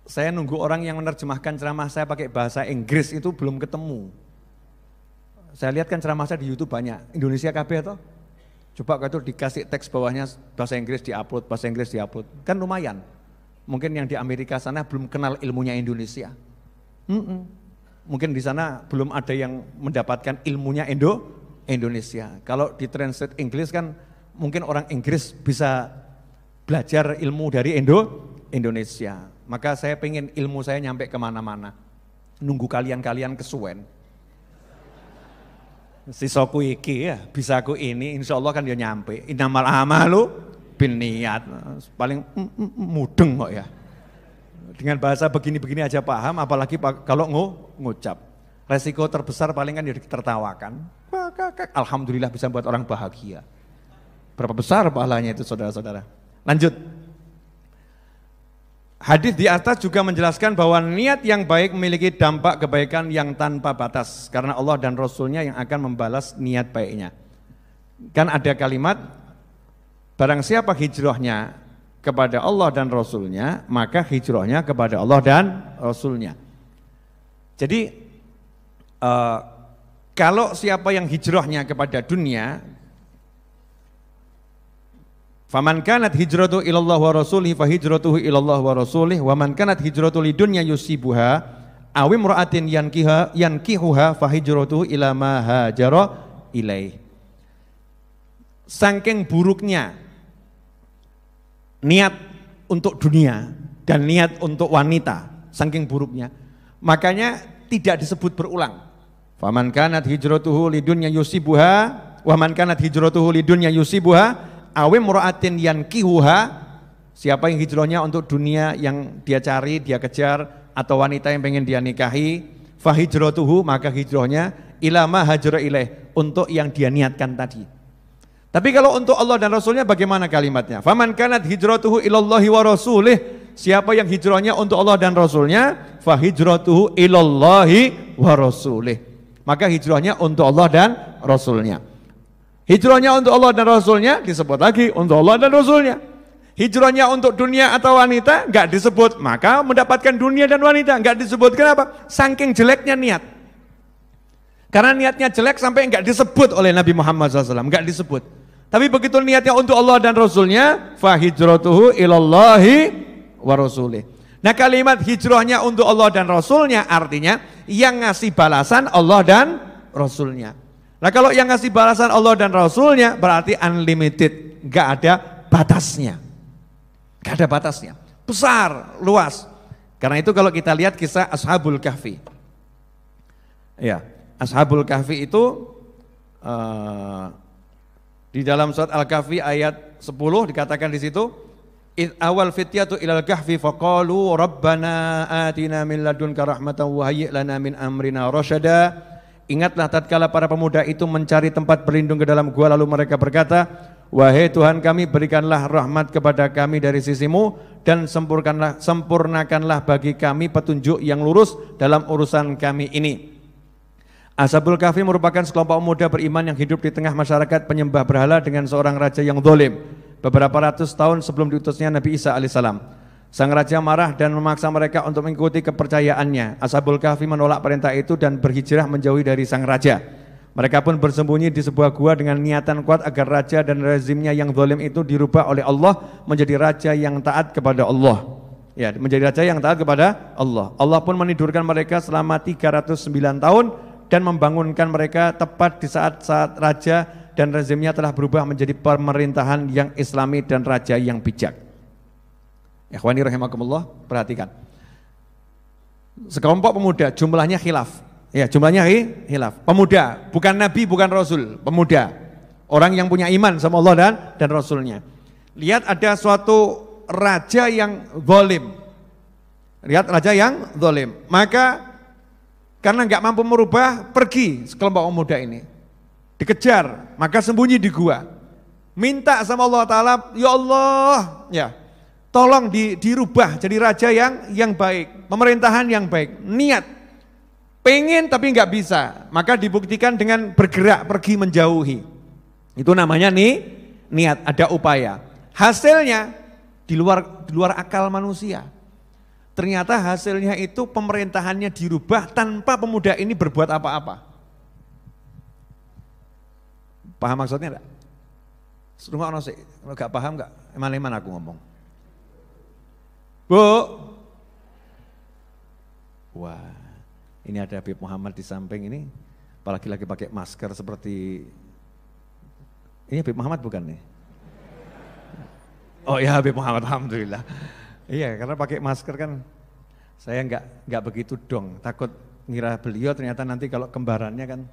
saya nunggu orang yang menerjemahkan ceramah saya pakai bahasa Inggris itu belum ketemu. Saya lihat kan ceramah saya di YouTube banyak, Indonesia KB atau? Coba kalau itu dikasih teks bawahnya bahasa Inggris diupload, kan lumayan. Mungkin yang di Amerika sana belum kenal ilmunya Indonesia. Mungkin di sana belum ada yang mendapatkan ilmunya Indonesia. Kalau di translate Inggris kan mungkin orang Inggris bisa belajar ilmu dari Indonesia. Maka saya pengen ilmu saya nyampe kemana-mana. Nunggu kalian kesuwen. Sisaku iki ya, bisa aku ini, insya Allah kan dia nyampe. Innamal amalu binniyat. Paling mudeng kok ya. Dengan bahasa begini-begini aja paham, apalagi kalau ngucap. Resiko terbesar paling kan tertawakan. Alhamdulillah bisa buat orang bahagia. Berapa besar pahalanya itu saudara-saudara. Lanjut. Hadis di atas juga menjelaskan bahwa niat yang baik memiliki dampak kebaikan yang tanpa batas. Karena Allah dan Rasulnya yang akan membalas niat baiknya. Kan ada kalimat, barang siapa hijrahnya kepada Allah dan Rasulnya, maka hijrahnya kepada Allah dan Rasulnya. Jadi kalau siapa yang hijrahnya kepada dunia, faman kanat hijratu ilallah wa rasulih fa hijratuhu ilallah wa rasulih wa man kanat hijratu lidunya yusibuha aw imra'atin yankihuha fa hijratuhu ila ma hajara ilaih. Saking buruknya niat untuk dunia, dan niat untuk wanita, saking buruknya. Makanya tidak disebut berulang. Faman kanat hijratuhu lidunya yusibuha, wa man kanat hijratuhu lidunya yusibuha, awim mura'atin yankihuha. Siapa yang hijrahnya untuk dunia yang dia cari, dia kejar, atau wanita yang pengen dia nikahi, fa hijratuhu, maka hijrahnya ila ma hajra ilaih, untuk yang dia niatkan tadi. Tapi kalau untuk Allah dan Rasulnya bagaimana kalimatnya? Faman kanat hijratuhu ilallahi wa rasulih, siapa yang hijrahnya untuk Allah dan Rasulnya, fa hijratuhu ilallahi wa rasulih, maka hijrahnya untuk Allah dan Rasulnya. Hijrahnya untuk Allah dan Rasulnya disebut lagi untuk Allah dan Rasulnya. Hijrahnya untuk dunia atau wanita enggak disebut, maka mendapatkan dunia dan wanita enggak disebut. Kenapa? Saking jeleknya niat. Karena niatnya jelek sampai enggak disebut oleh Nabi Muhammad SAW, enggak disebut. Tapi begitu niatnya untuk Allah dan Rasulnya, fa hijratuhu ilallahi wa rasulih. Nah, kalimat hijrahnya untuk Allah dan Rasulnya artinya yang ngasih balasan Allah dan Rasulnya. Nah, kalau yang ngasih balasan Allah dan Rasulnya berarti unlimited, enggak ada batasnya. Enggak ada batasnya. Besar, luas. Karena itu kalau kita lihat kisah Ashabul Kahfi. Ya, Ashabul Kahfi itu di dalam surat Al-Kahfi ayat 10 dikatakan di situ, awal fityatu ilal kahfi faqalu rabbana atina min ladunka rahmatan wa hayyi' lana min amrina rasyada. Ingatlah tatkala para pemuda itu mencari tempat berlindung ke dalam gua, lalu mereka berkata, wahai Tuhan kami, berikanlah rahmat kepada kami dari sisimu dan sempurnakanlah bagi kami petunjuk yang lurus dalam urusan kami ini. Ashabul Kahfi merupakan sekelompok pemuda beriman yang hidup di tengah masyarakat penyembah berhala dengan seorang raja yang zalim. Beberapa ratus tahun sebelum diutusnya Nabi Isa alaihissalam, sang raja marah dan memaksa mereka untuk mengikuti kepercayaannya. Ashabul Kahfi menolak perintah itu dan berhijrah menjauhi dari sang raja. Mereka pun bersembunyi di sebuah gua dengan niatan kuat agar raja dan rezimnya yang zalim itu dirubah oleh Allah menjadi raja yang taat kepada Allah. Ya, menjadi raja yang taat kepada Allah. Allah pun menidurkan mereka selama 309 tahun dan membangunkan mereka tepat di saat-saat raja dan rezimnya telah berubah menjadi pemerintahan yang islami dan raja yang bijak. Ikhwani rahimakumullah, perhatikan. Sekelompok pemuda, jumlahnya khilaf. Ya, jumlahnya khilaf. Pemuda, bukan nabi, bukan rasul, pemuda. Orang yang punya iman sama Allah dan Rasulnya. Lihat ada suatu raja yang zalim. Lihat raja yang zalim. Maka karena enggak mampu merubah, pergi sekelompok pemuda ini. Dikejar, maka sembunyi di gua. Minta sama Allah Ta'ala, ya Allah, ya, tolong dirubah jadi raja yang baik, pemerintahan yang baik. Niat, pengen tapi enggak bisa, maka dibuktikan dengan bergerak pergi menjauhi. Itu namanya niat, ada upaya. Hasilnya di luar akal manusia. Ternyata hasilnya itu pemerintahannya dirubah tanpa pemuda ini berbuat apa-apa. Paham maksudnya enggak? Rumah ono sih, kalau enggak paham enggak, eman-eman aku ngomong. Bu. Wah, ini ada Habib Muhammad di samping ini, apalagi lagi pakai masker seperti ini. Habib Muhammad bukan nih? Oh ya, Habib Muhammad, alhamdulillah. Iya, karena pakai masker kan saya enggak begitu dong, takut ngira beliau ternyata nanti kalau kembarannya kan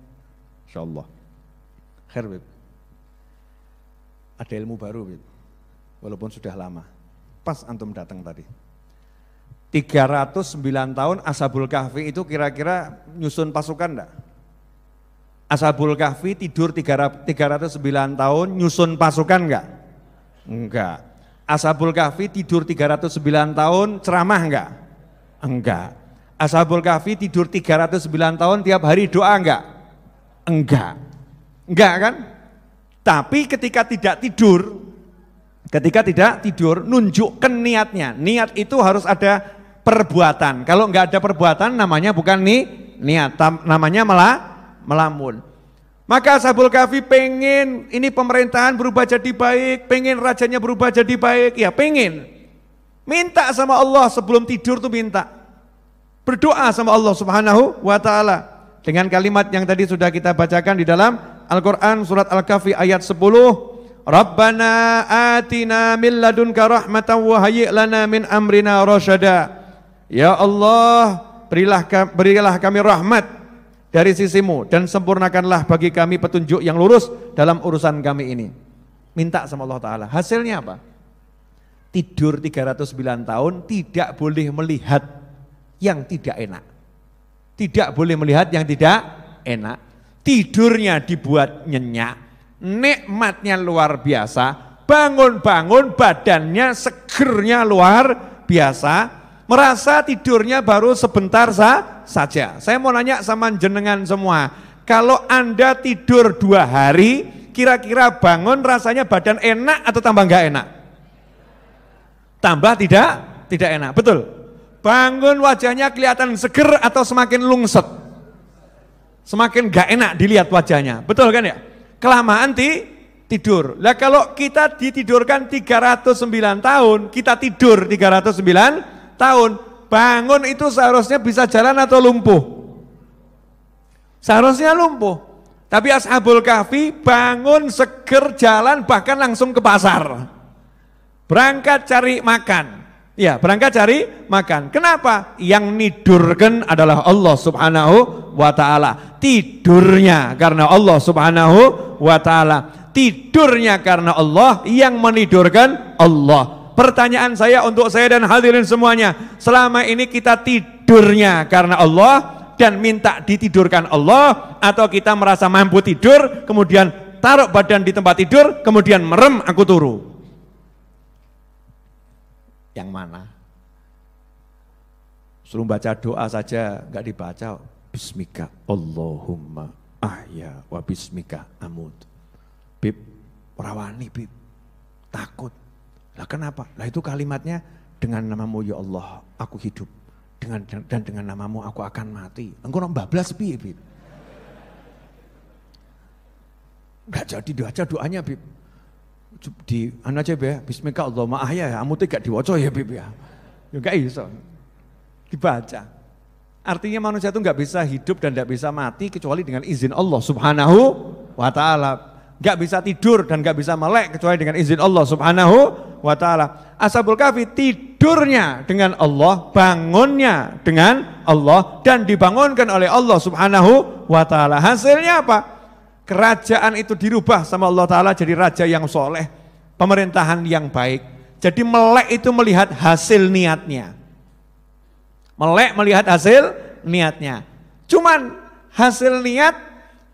insyaallah. Khair, Bib. Ada ilmu baru, Bib. Walaupun sudah lama. Pas antum datang tadi. 309 tahun Ashabul Kahfi itu kira-kira nyusun pasukan enggak? Ashabul Kahfi tidur 309 tahun nyusun pasukan enggak? Enggak. Ashabul Kahfi tidur 309 tahun ceramah enggak? Enggak. Ashabul Kahfi tidur 309 tahun tiap hari doa enggak? Enggak. Enggak kan? Tapi ketika tidak tidur nunjukkan niatnya. Niat itu harus ada perbuatan. Kalau enggak ada perbuatan namanya bukan niat, namanya melamun. Maka Ashabul Kahfi pengen ini pemerintahan berubah jadi baik, pengen rajanya berubah jadi baik, ya pengen. Minta sama Allah sebelum tidur tuh minta. Berdoa sama Allah Subhanahu wa Ta'ala. Dengan kalimat yang tadi sudah kita bacakan di dalam Al-Quran surat Al-Kahfi ayat 10. Rabbana atina min ladunka rahmatan wa hayyi' lana min amrina rasyada. Ya Allah, berilah kami rahmat dari sisimu dan sempurnakanlah bagi kami petunjuk yang lurus dalam urusan kami ini. Minta sama Allah Ta'ala. Hasilnya apa? Tidur 309 tahun tidak boleh melihat yang tidak enak. Tidak boleh melihat yang tidak enak. Tidurnya dibuat nyenyak. Nikmatnya luar biasa, bangun-bangun badannya segernya luar biasa, merasa tidurnya baru sebentar saja. Saya mau nanya sama jenengan semua, kalau Anda tidur 2 hari, kira-kira bangun rasanya badan enak atau tambah enggak enak? Tambah tidak enak, betul? Bangun wajahnya kelihatan seger atau semakin lungset? Semakin enggak enak dilihat wajahnya, betul kan ya? Kelamaan tidur. Lah kalau kita ditidurkan 309 tahun, kita tidur 309 tahun, bangun itu seharusnya bisa jalan atau lumpuh? Seharusnya lumpuh. Tapi Ashabul Kahfi bangun seger jalan bahkan langsung ke pasar. Berangkat cari makan. Ya, berangkat cari makan. Kenapa? Yang nidurkan adalah Allah Subhanahu wa Ta'ala. Tidurnya karena Allah Subhanahu wa Ta'ala. Tidurnya karena Allah, yang menidurkan Allah. Pertanyaan saya untuk saya dan hadirin semuanya, selama ini kita tidurnya karena Allah dan minta ditidurkan Allah, atau kita merasa mampu tidur kemudian taruh badan di tempat tidur kemudian merem aku turu? Yang mana? Suruh baca doa saja nggak dibaca. Bismika Allahumma ahya wa bismika amut. Bib, rawani bib, takut. Lah kenapa? Lah itu kalimatnya, dengan namamu ya Allah aku hidup, dan dengan namamu aku akan mati. Engkau nak bablas piye bib? Enggak jadi dibaca doanya bib. Di anu aja ya, bismika Allahumma ahya, amute gak diwaca ya bib ya. Ya enggak iso. Dibaca. Artinya manusia itu enggak bisa hidup dan enggak bisa mati kecuali dengan izin Allah Subhanahu wa Ta'ala. Enggak bisa tidur dan enggak bisa melek kecuali dengan izin Allah Subhanahu wa Ta'ala. Ashabul Kahfi tidurnya dengan Allah, bangunnya dengan Allah, dan dibangunkan oleh Allah Subhanahu wa Ta'ala. Hasilnya apa? Kerajaan itu dirubah sama Allah Ta'ala jadi raja yang soleh, pemerintahan yang baik. Jadi melek itu melihat hasil niatnya. Melek melihat hasil niatnya. Cuman hasil niat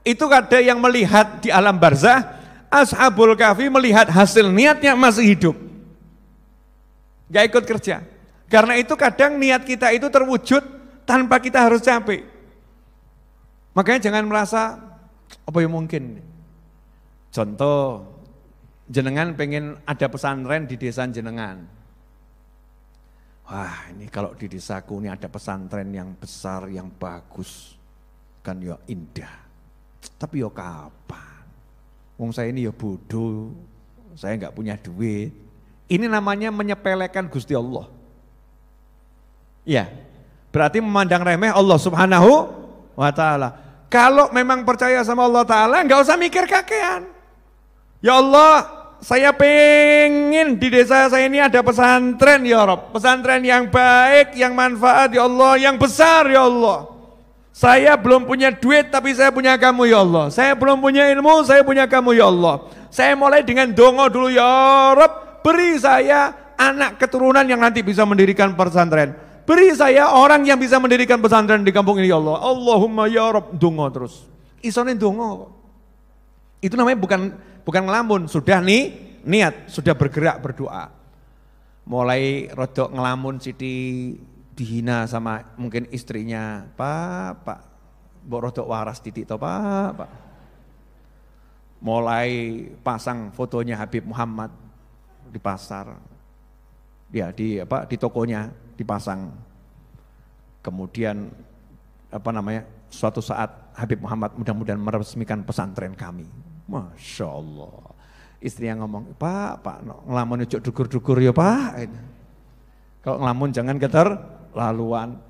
itu ada yang melihat di alam barzah. Ashabul Kahfi melihat hasil niatnya masih hidup, gak ikut kerja. Karena itu kadang niat kita itu terwujud tanpa kita harus capek. Makanya jangan merasa apa yang mungkin. Contoh, jenengan pengen ada pesantren di desa jenengan. Wah, ini kalau di desaku ini ada pesantren yang besar, yang bagus, kan ya indah. Tapi ya kapan? Wong saya ini ya bodoh, saya enggak punya duit. Ini namanya menyepelekan Gusti Allah. Ya, berarti memandang remeh Allah Subhanahu wa Ta'ala. Kalau memang percaya sama Allah Ta'ala, enggak usah mikir kakean. Ya Allah, saya pengen di desa saya ini ada pesantren ya Rabb. Pesantren yang baik, yang manfaat ya Allah, yang besar ya Allah. Saya belum punya duit tapi saya punya kamu ya Allah. Saya belum punya ilmu, saya punya kamu ya Allah. Saya mulai dengan dongo dulu ya Rabb. Beri saya anak keturunan yang nanti bisa mendirikan pesantren. Beri saya orang yang bisa mendirikan pesantren di kampung ini ya Allah. Allahumma ya Rabb, dongo terus. Isone dongo. Itu namanya bukan ngelamun, sudah nih niat, sudah bergerak berdoa. Mulai rodok ngelamun Siti dihina sama mungkin istrinya, Pak, mbok rodok waras titik to Pak. Mulai pasang fotonya Habib Muhammad di pasar. Ya di tokonya dipasang. Kemudian suatu saat Habib Muhammad mudah-mudahan meresmikan pesantren kami. Masya Allah. Istri yang ngomong, Pak, ngelamun ujuk dukur-dukur ya Pak. Kalau ngelamun jangan keterlaluan.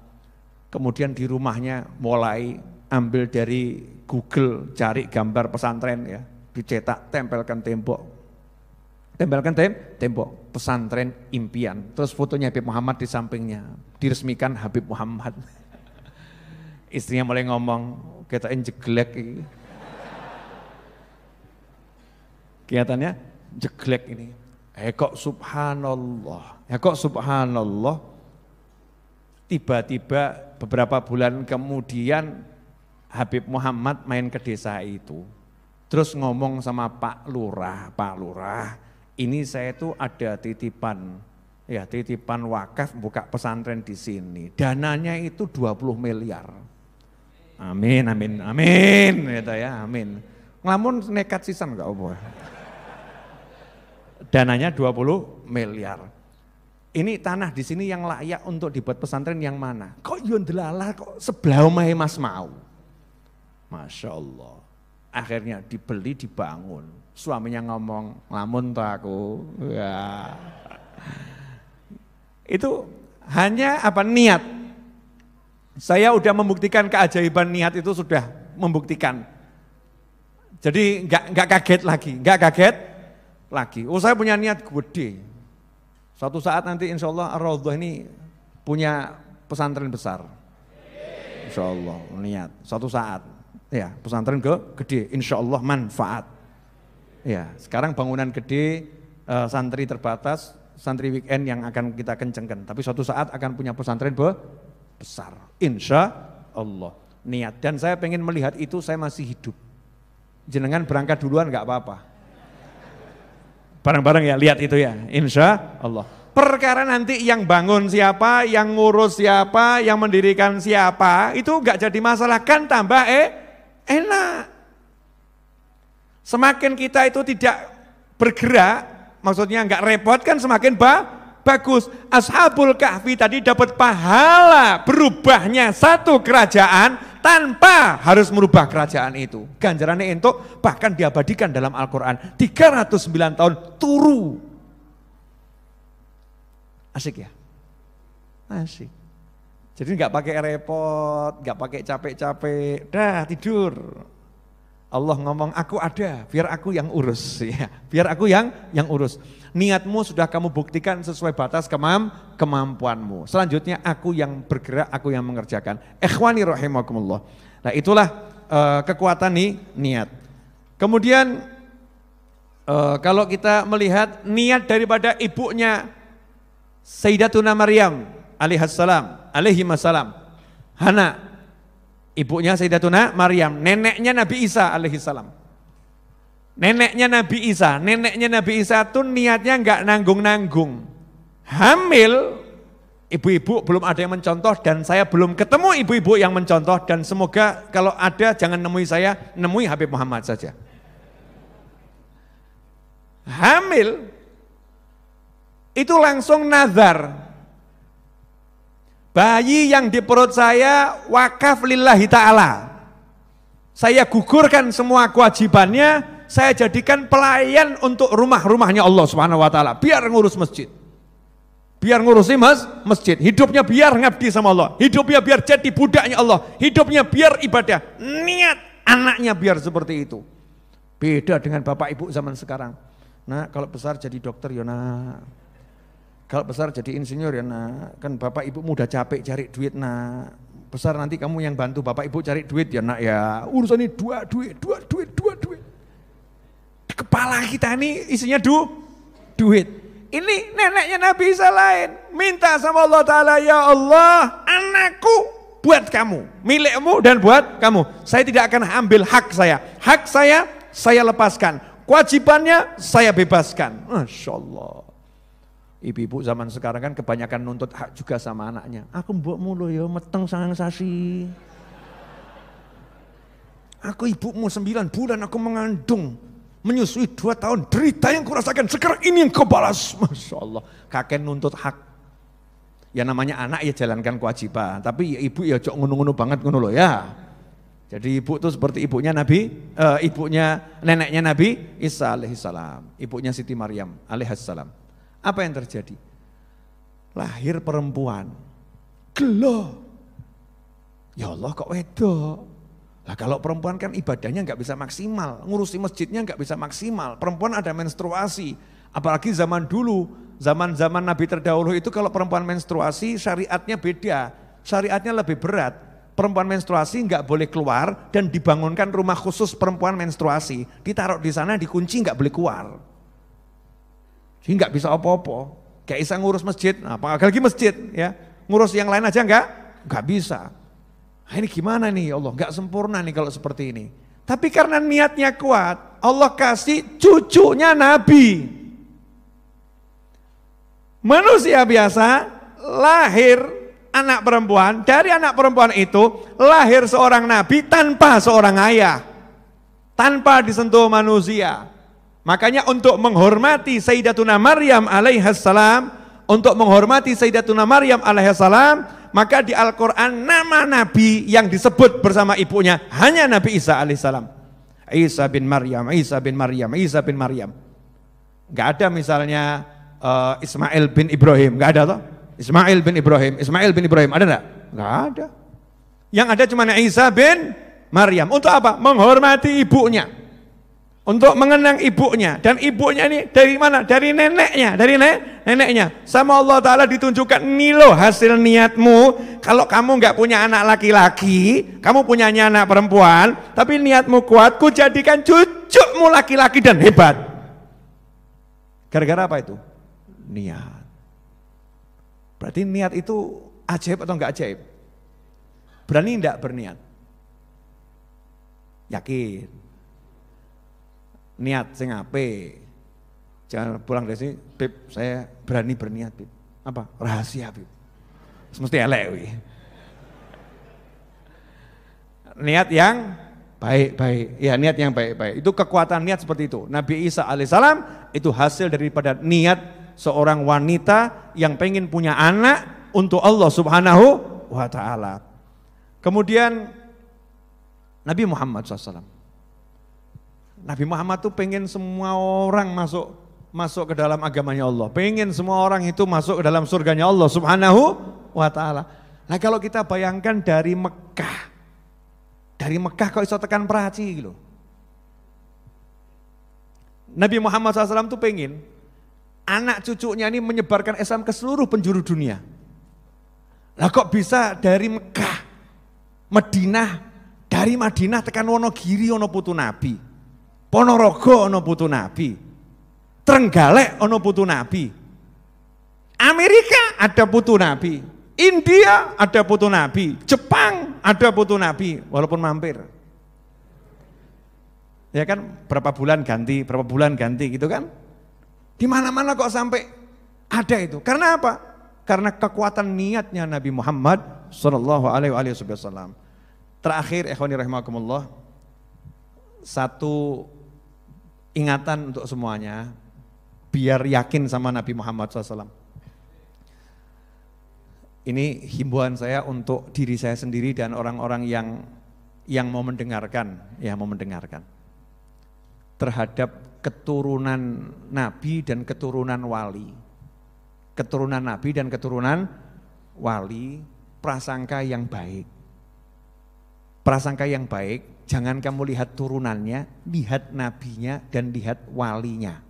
Kemudian di rumahnya mulai ambil dari Google, cari gambar pesantren ya, dicetak, tempelkan tembok. Tempelkan tembok, pesantren impian. Terus fotonya Habib Muhammad di sampingnya, diresmikan Habib Muhammad. Istrinya mulai ngomong, katain jeglek ini. Kelihatannya jeglek ini. Kok subhanallah, kok subhanallah. Tiba-tiba beberapa bulan kemudian Habib Muhammad main ke desa itu. Terus ngomong sama Pak Lurah, ini saya tuh ada titipan wakaf buka pesantren di sini. Dananya itu 20 miliar. Amin, gitu ya, amin. Ngelamun nekat sisan enggak apa. Dananya 20 miliar. Ini tanah di sini yang layak untuk dibuat pesantren yang mana? Kok yo ndelalah kok sebelah omahe Mas mau. Masya Allah. Akhirnya dibeli, dibangun. Suaminya ngomong, ngelamun tuh aku. Ya. Itu hanya niat. Saya udah membuktikan keajaiban niat itu sudah membuktikan. Jadi enggak kaget lagi. Oh saya punya niat gede. Suatu saat nanti insya Allah Ar-Raudhah ini punya pesantren besar. Insya Allah niat. Suatu saat. Ya, pesantren gede, insya Allah manfaat. Ya, sekarang bangunan gede, santri terbatas, santri weekend yang akan kita kencengkan. Tapi suatu saat akan punya pesantren besar, insya Allah. Niat, dan saya pengen melihat itu saya masih hidup. Jenengan berangkat duluan nggak apa-apa. Bareng-bareng ya, lihat itu ya, insya Allah. Perkara nanti yang bangun siapa, yang ngurus siapa, yang mendirikan siapa, itu nggak jadi masalah, kan tambah enak. Semakin kita itu tidak bergerak, maksudnya enggak repot kan semakin bagus. Ashabul Kahfi tadi dapat pahala berubahnya satu kerajaan tanpa harus merubah kerajaan itu. Ganjarannya entuk bahkan diabadikan dalam Al-Quran. 309 tahun turu. Asik ya? Asik. Jadi nggak pakai repot, nggak pakai capek-capek, dah tidur. Allah ngomong, aku ada, biar aku yang urus, ya. Biar aku yang urus. Niatmu sudah kamu buktikan sesuai batas kemampuanmu. Selanjutnya aku yang bergerak, aku yang mengerjakan. Ikhwani rahimakumullah. Nah itulah kekuatan niat. Kemudian kalau kita melihat niat daripada ibunya Sayyidatuna Maryam alaihissalam, Hana, ibunya Sayyidatuna Maryam, neneknya Nabi Isa alaihissalam. Neneknya Nabi Isa tuh niatnya enggak nanggung-nanggung. Hamil, ibu-ibu belum ada yang mencontoh dan saya belum ketemu ibu-ibu yang mencontoh, dan semoga kalau ada jangan nemui saya, nemui Habib Muhammad saja. Hamil itu langsung nazar. Bayi yang di perut saya wakaf lillahi ta'ala. Saya gugurkan semua kewajibannya, saya jadikan pelayan untuk rumah-rumahnya Allah Subhanahu wa taala, biar ngurus masjid. Biar ngurusi masjid, hidupnya biar ngabdi sama Allah, hidupnya biar jadi budaknya Allah, hidupnya biar ibadah. Niat anaknya biar seperti itu. Beda dengan bapak ibu zaman sekarang. Nah, kalau besar jadi dokter ya nak. Kalau besar jadi insinyur ya nak, kan bapak ibu udah capek cari duit nak. Besar nanti kamu yang bantu bapak ibu cari duit ya nak ya. Urusan ini dua duit. Kepala kita ini isinya duit. Ini neneknya Nabi Isa lain. Minta sama Allah Ta'ala, ya Allah anakku buat kamu, milikmu dan buat kamu. Saya tidak akan ambil hak saya. Hak saya lepaskan. Kewajibannya saya bebaskan. Masya Allah. Ibu-ibu zaman sekarang kan kebanyakan nuntut hak juga sama anaknya. Aku mbok mulu ya meteng sangang sasi. Aku ibumu 9 bulan aku mengandung, menyusui 2 tahun, derita yang kurasakan sekarang ini yang kau balas. Masya Allah. Kakek nuntut hak. Ya namanya anak ya jalankan kewajiban, tapi ya ibu ya cok ngunu-ngunu banget ngono loh ya. Jadi ibu itu seperti ibunya neneknya Nabi Isa alaihissalam, ibunya Siti Maryam alaihissalam. Apa yang terjadi? Lahir perempuan, gelo. Ya Allah kok wedok. Lah kalau perempuan kan ibadahnya nggak bisa maksimal, ngurusi masjidnya nggak bisa maksimal. Perempuan ada menstruasi, Apalagi zaman dulu, zaman-zaman Nabi terdahulu itu kalau perempuan menstruasi syariatnya beda, syariatnya lebih berat. Perempuan menstruasi nggak boleh keluar dan dibangunkan rumah khusus perempuan menstruasi, ditaruh di sana, dikunci, nggak boleh keluar. Jadi nggak bisa apa-apa. Kayak bisa ngurus masjid, apalagi masjid ya, ngurus yang lain aja nggak bisa. Nah, ini gimana nih ya Allah, nggak sempurna nih kalau seperti ini. Tapi karena niatnya kuat, Allah kasih cucunya Nabi. Manusia biasa lahir anak perempuan, dari anak perempuan itu lahir seorang Nabi tanpa seorang ayah, tanpa disentuh manusia. Makanya untuk menghormati Sayyidatuna Maryam alaihassalam, untuk menghormati Sayyidatuna Maryam alaihassalam, maka di Al-Quran nama Nabi yang disebut bersama ibunya hanya Nabi Isa alaihissalam. Isa bin Maryam, Isa bin Maryam, Isa bin Maryam. Gak ada misalnya Ismail bin Ibrahim, gak ada toh? Ismail bin Ibrahim, Ismail bin Ibrahim, ada gak? Gak ada. Yang ada cuma Isa bin Maryam. Untuk apa? Menghormati ibunya. Untuk mengenang ibunya, dan ibunya ini dari mana? Dari neneknya, dari neneknya. Sama Allah Ta'ala ditunjukkan, nih loh hasil niatmu. Kalau kamu nggak punya anak laki-laki, kamu punyanya anak perempuan, tapi niatmu kuat, ku jadikan cucumu laki-laki dan hebat. Gara-gara apa itu? Niat. Berarti niat itu ajaib atau nggak ajaib? Berani enggak berniat? Yakin? Niat sing ape. Jangan pulang dari sini, Bib, saya berani berniat, Bib. Apa? Rahasia, Bib. Mesti elek wi. Niat yang baik-baik. Ya, niat yang baik-baik. Itu kekuatan niat seperti itu. Nabi Isa alaihissalam itu hasil daripada niat seorang wanita yang pengen punya anak untuk Allah Subhanahu wa ta'ala. Kemudian Nabi Muhammad SAW. Nabi Muhammad tuh pengen semua orang masuk ke dalam agamanya Allah. Pengen semua orang itu masuk ke dalam surganya Allah Subhanahu wa ta'ala. Nah kalau kita bayangkan dari Mekah kok iso tekan Praci gitu. Nabi Muhammad SAW tuh pengen anak cucunya ini menyebarkan Islam ke seluruh penjuru dunia. Lah kok bisa dari Mekah, dari Madinah tekan Wonogiri ono putu Nabi. Ponorogo ono putu Nabi, Trenggalek ono putu Nabi, Amerika ada putu Nabi, India ada putu Nabi, Jepang ada putu Nabi, walaupun mampir. Ya kan, berapa bulan ganti gitu kan. Di mana-mana kok sampai ada itu. Karena apa? Karena kekuatan niatnya Nabi Muhammad sallallahu alaihi wasallam. Terakhir, ikhwani rahimakumullah, satu ingatan untuk semuanya, biar yakin sama Nabi Muhammad SAW. Ini himbauan saya untuk diri saya sendiri dan orang-orang yang mau mendengarkan, terhadap keturunan Nabi dan keturunan wali. Keturunan Nabi dan keturunan wali, prasangka yang baik. Prasangka yang baik. Jangan kamu lihat turunannya, lihat nabinya dan lihat walinya.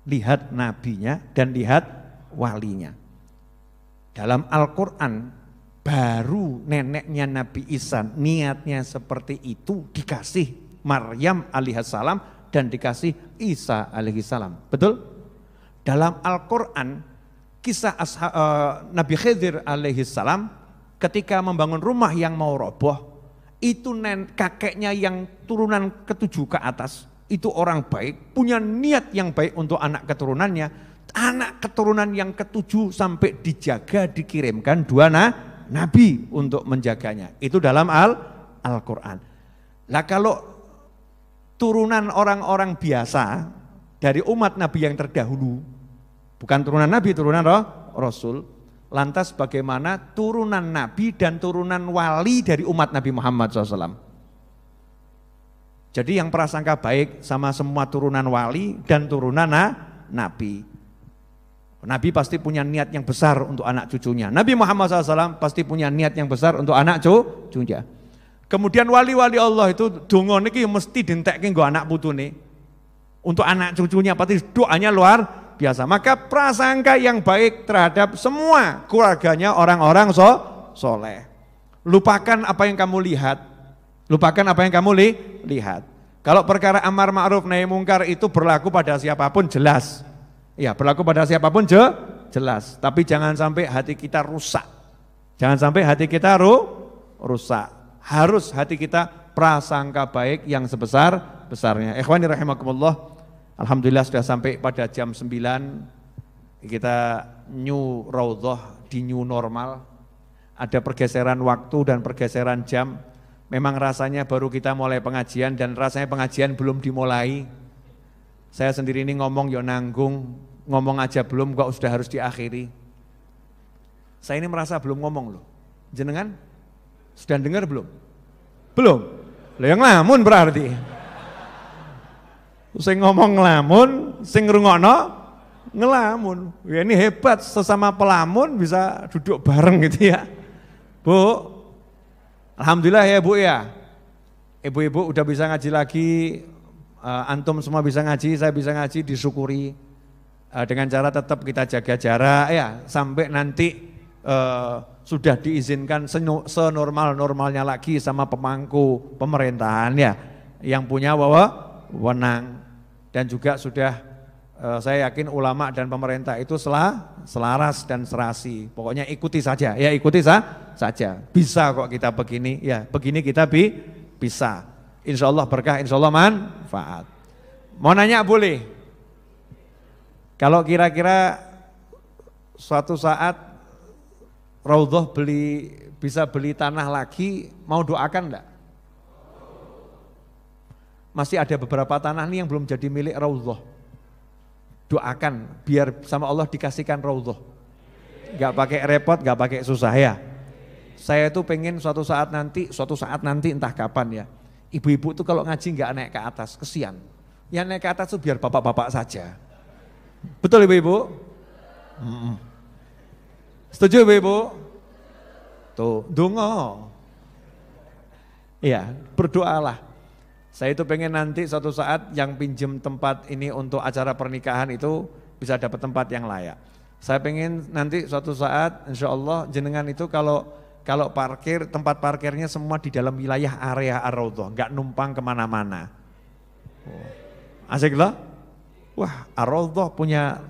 Lihat nabinya dan lihat walinya. Dalam Al-Quran, baru neneknya Nabi Isa niatnya seperti itu dikasih Maryam alaihissalam dan dikasih Isa alaihissalam. Betul? Dalam Al-Quran, kisah Nabi Khidir alaihissalam ketika membangun rumah yang mau roboh, itu kakeknya yang turunan ketujuh ke atas, itu orang baik, punya niat yang baik untuk anak keturunannya. Anak keturunan yang ketujuh sampai dijaga, dikirimkan dua nabi untuk menjaganya. Itu dalam Al-Quran. Nah kalau turunan orang-orang biasa dari umat Nabi yang terdahulu, bukan turunan Nabi, turunan Rasul, lantas bagaimana turunan Nabi dan turunan wali dari umat Nabi Muhammad SAW. Jadi yang prasangka baik sama semua turunan wali dan turunan Nabi. Nabi pasti punya niat yang besar untuk anak cucunya. Nabi Muhammad SAW pasti punya niat yang besar untuk anak cucunya. Kemudian wali-wali Allah itu donga niki mesti dientekke nggo anak putune. Untuk anak cucunya pasti doanya luar biasa. Maka prasangka yang baik terhadap semua keluarganya orang-orang soleh. Lupakan apa yang kamu lihat. Lupakan apa yang kamu lihat. Kalau perkara amar ma'ruf nahi mungkar itu berlaku pada siapapun jelas. Ya, berlaku pada siapapun jelas. Tapi jangan sampai hati kita rusak. Jangan sampai hati kita rusak. Harus hati kita prasangka baik yang sebesar-besarnya. Ikhwani rahimakumullah. Alhamdulillah sudah sampai pada jam 9. Kita new raudhah di new normal. Ada pergeseran waktu dan pergeseran jam. Memang rasanya baru kita mulai pengajian dan rasanya pengajian belum dimulai. Saya sendiri ini ngomong ya nanggung, ngomong aja belum kok sudah harus diakhiri. Saya ini merasa belum ngomong loh. Jenengan sudah dengar belum? Belum. Lah yang ngelamun berarti. Sing ngomong ngelamun, sing ngrungokno ngelamun. Ya ini hebat, sesama pelamun bisa duduk bareng gitu ya. Bu, alhamdulillah ya Bu ya. Ibu-ibu udah bisa ngaji lagi, antum semua bisa ngaji, saya bisa ngaji, disyukuri. Dengan cara tetap kita jaga jarak ya, sampai nanti sudah diizinkan senormal-normalnya lagi sama pemangku pemerintahan ya, yang punya wewenang. Dan juga sudah saya yakin ulama dan pemerintah itu selaras dan serasi. Pokoknya ikuti saja, ya ikuti saja. Bisa kok kita begini, ya begini kita bisa. Insya Allah berkah, insya Allah manfaat. Mau nanya boleh? Kalau kira-kira suatu saat raudhah bisa beli tanah lagi, mau doakan enggak? Masih ada beberapa tanah nih yang belum jadi milik raudhah. Doakan biar sama Allah dikasihkan raudhah. Enggak pakai repot, enggak pakai susah ya. Saya tuh pengen suatu saat nanti entah kapan ya. Ibu-ibu tuh kalau ngaji enggak naik ke atas, kesian. Yang naik ke atas tuh biar bapak-bapak saja. Betul ibu-ibu? Setuju ibu-ibu? Tuh, dongo. Iya, berdoalah. Saya itu pengen nanti suatu saat yang pinjem tempat ini untuk acara pernikahan itu bisa dapat tempat yang layak. Saya pengen nanti suatu saat insya Allah jenengan itu kalau parkir, tempat parkirnya semua di dalam wilayah area Ar-Raudhah, enggak numpang kemana-mana. Asik lah? Wah, Ar-Raudhah punya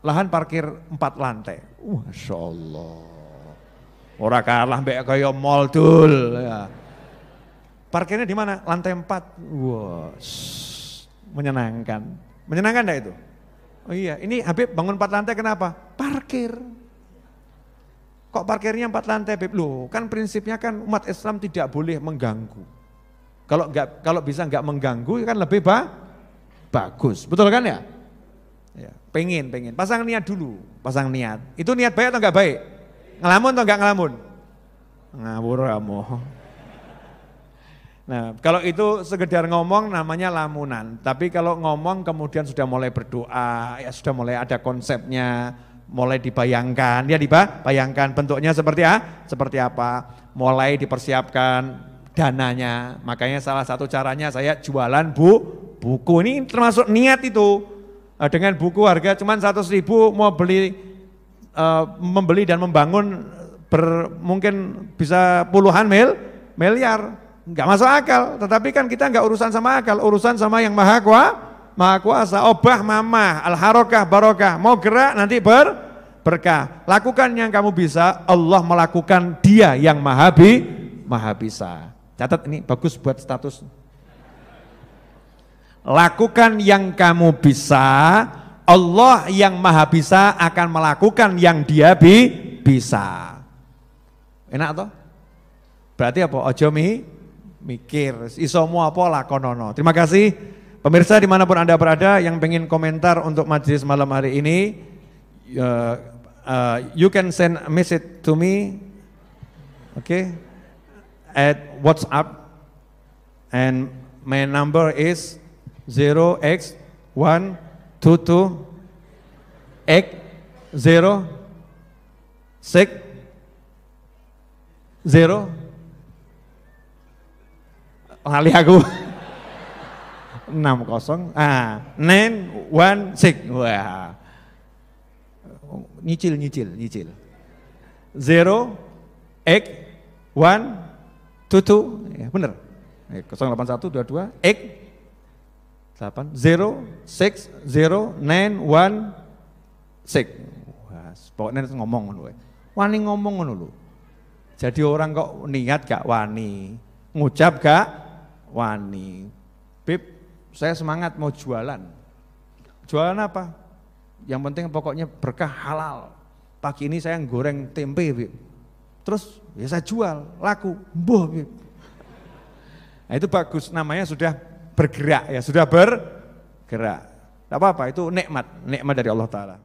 lahan parkir 4 lantai. Masya Allah. Ora kalah mbek kaya mall dul ya. Parkirnya di mana? Lantai 4. Wah, menyenangkan. Menyenangkan enggak itu? Oh iya, ini Habib bangun 4 lantai kenapa? Parkir. Kok parkirnya 4 lantai Habib? Loh, kan prinsipnya kan umat Islam tidak boleh mengganggu. Kalau bisa enggak mengganggu kan lebih bagus. Betul kan ya? Ya, pengen. Pasang niat dulu, pasang niat. Itu niat baik atau enggak baik? Ngelamun atau enggak ngelamun? Ngawur kamu. Nah, kalau itu sekedar ngomong namanya lamunan. Tapi kalau ngomong kemudian sudah mulai berdoa, ya sudah mulai ada konsepnya, mulai dibayangkan, ya dibayangkan bentuknya seperti apa, mulai dipersiapkan dananya. Makanya salah satu caranya saya jualan buku. Ini termasuk niat itu. Dengan buku harga cuma 100.000 mau membeli dan membangun mungkin bisa puluhan miliar. Enggak masuk akal, tetapi kan kita enggak urusan sama akal, urusan sama yang maha kuasa. Obah mamah, al-harokah barokah, mau gerak nanti berkah. Lakukan yang kamu bisa, Allah melakukan dia yang maha bisa. Catat ini, bagus buat status. Lakukan yang kamu bisa, Allah yang maha bisa akan melakukan yang dia bisa. Enak toh? Berarti apa? Ojo mikir, isomu apa lakonono. Terima kasih pemirsa dimanapun Anda berada yang pengen komentar untuk majelis malam hari ini, you can send a message to me, okay, at WhatsApp, and my number is 0x1228060. Lali aku. 60, 916. Wah. Nyicil. 0, 8, 1, 2, ya benar. 08122 8 8 0 6 0 9 1 6. Wah, pokoknya ngomong ngono wae. Wani ngomong ngono lho. Jadi orang kok niat gak wani, ngucap gak wani. Bib, saya semangat mau jualan. Jualan apa? Yang penting pokoknya berkah halal. Pagi ini saya goreng tempe, Bib. Terus ya saya jual, laku. Mboh, Bib. Nah, itu bagus, namanya sudah bergerak ya, sudah bergerak. Tidak apa-apa, itu nikmat dari Allah Ta'ala.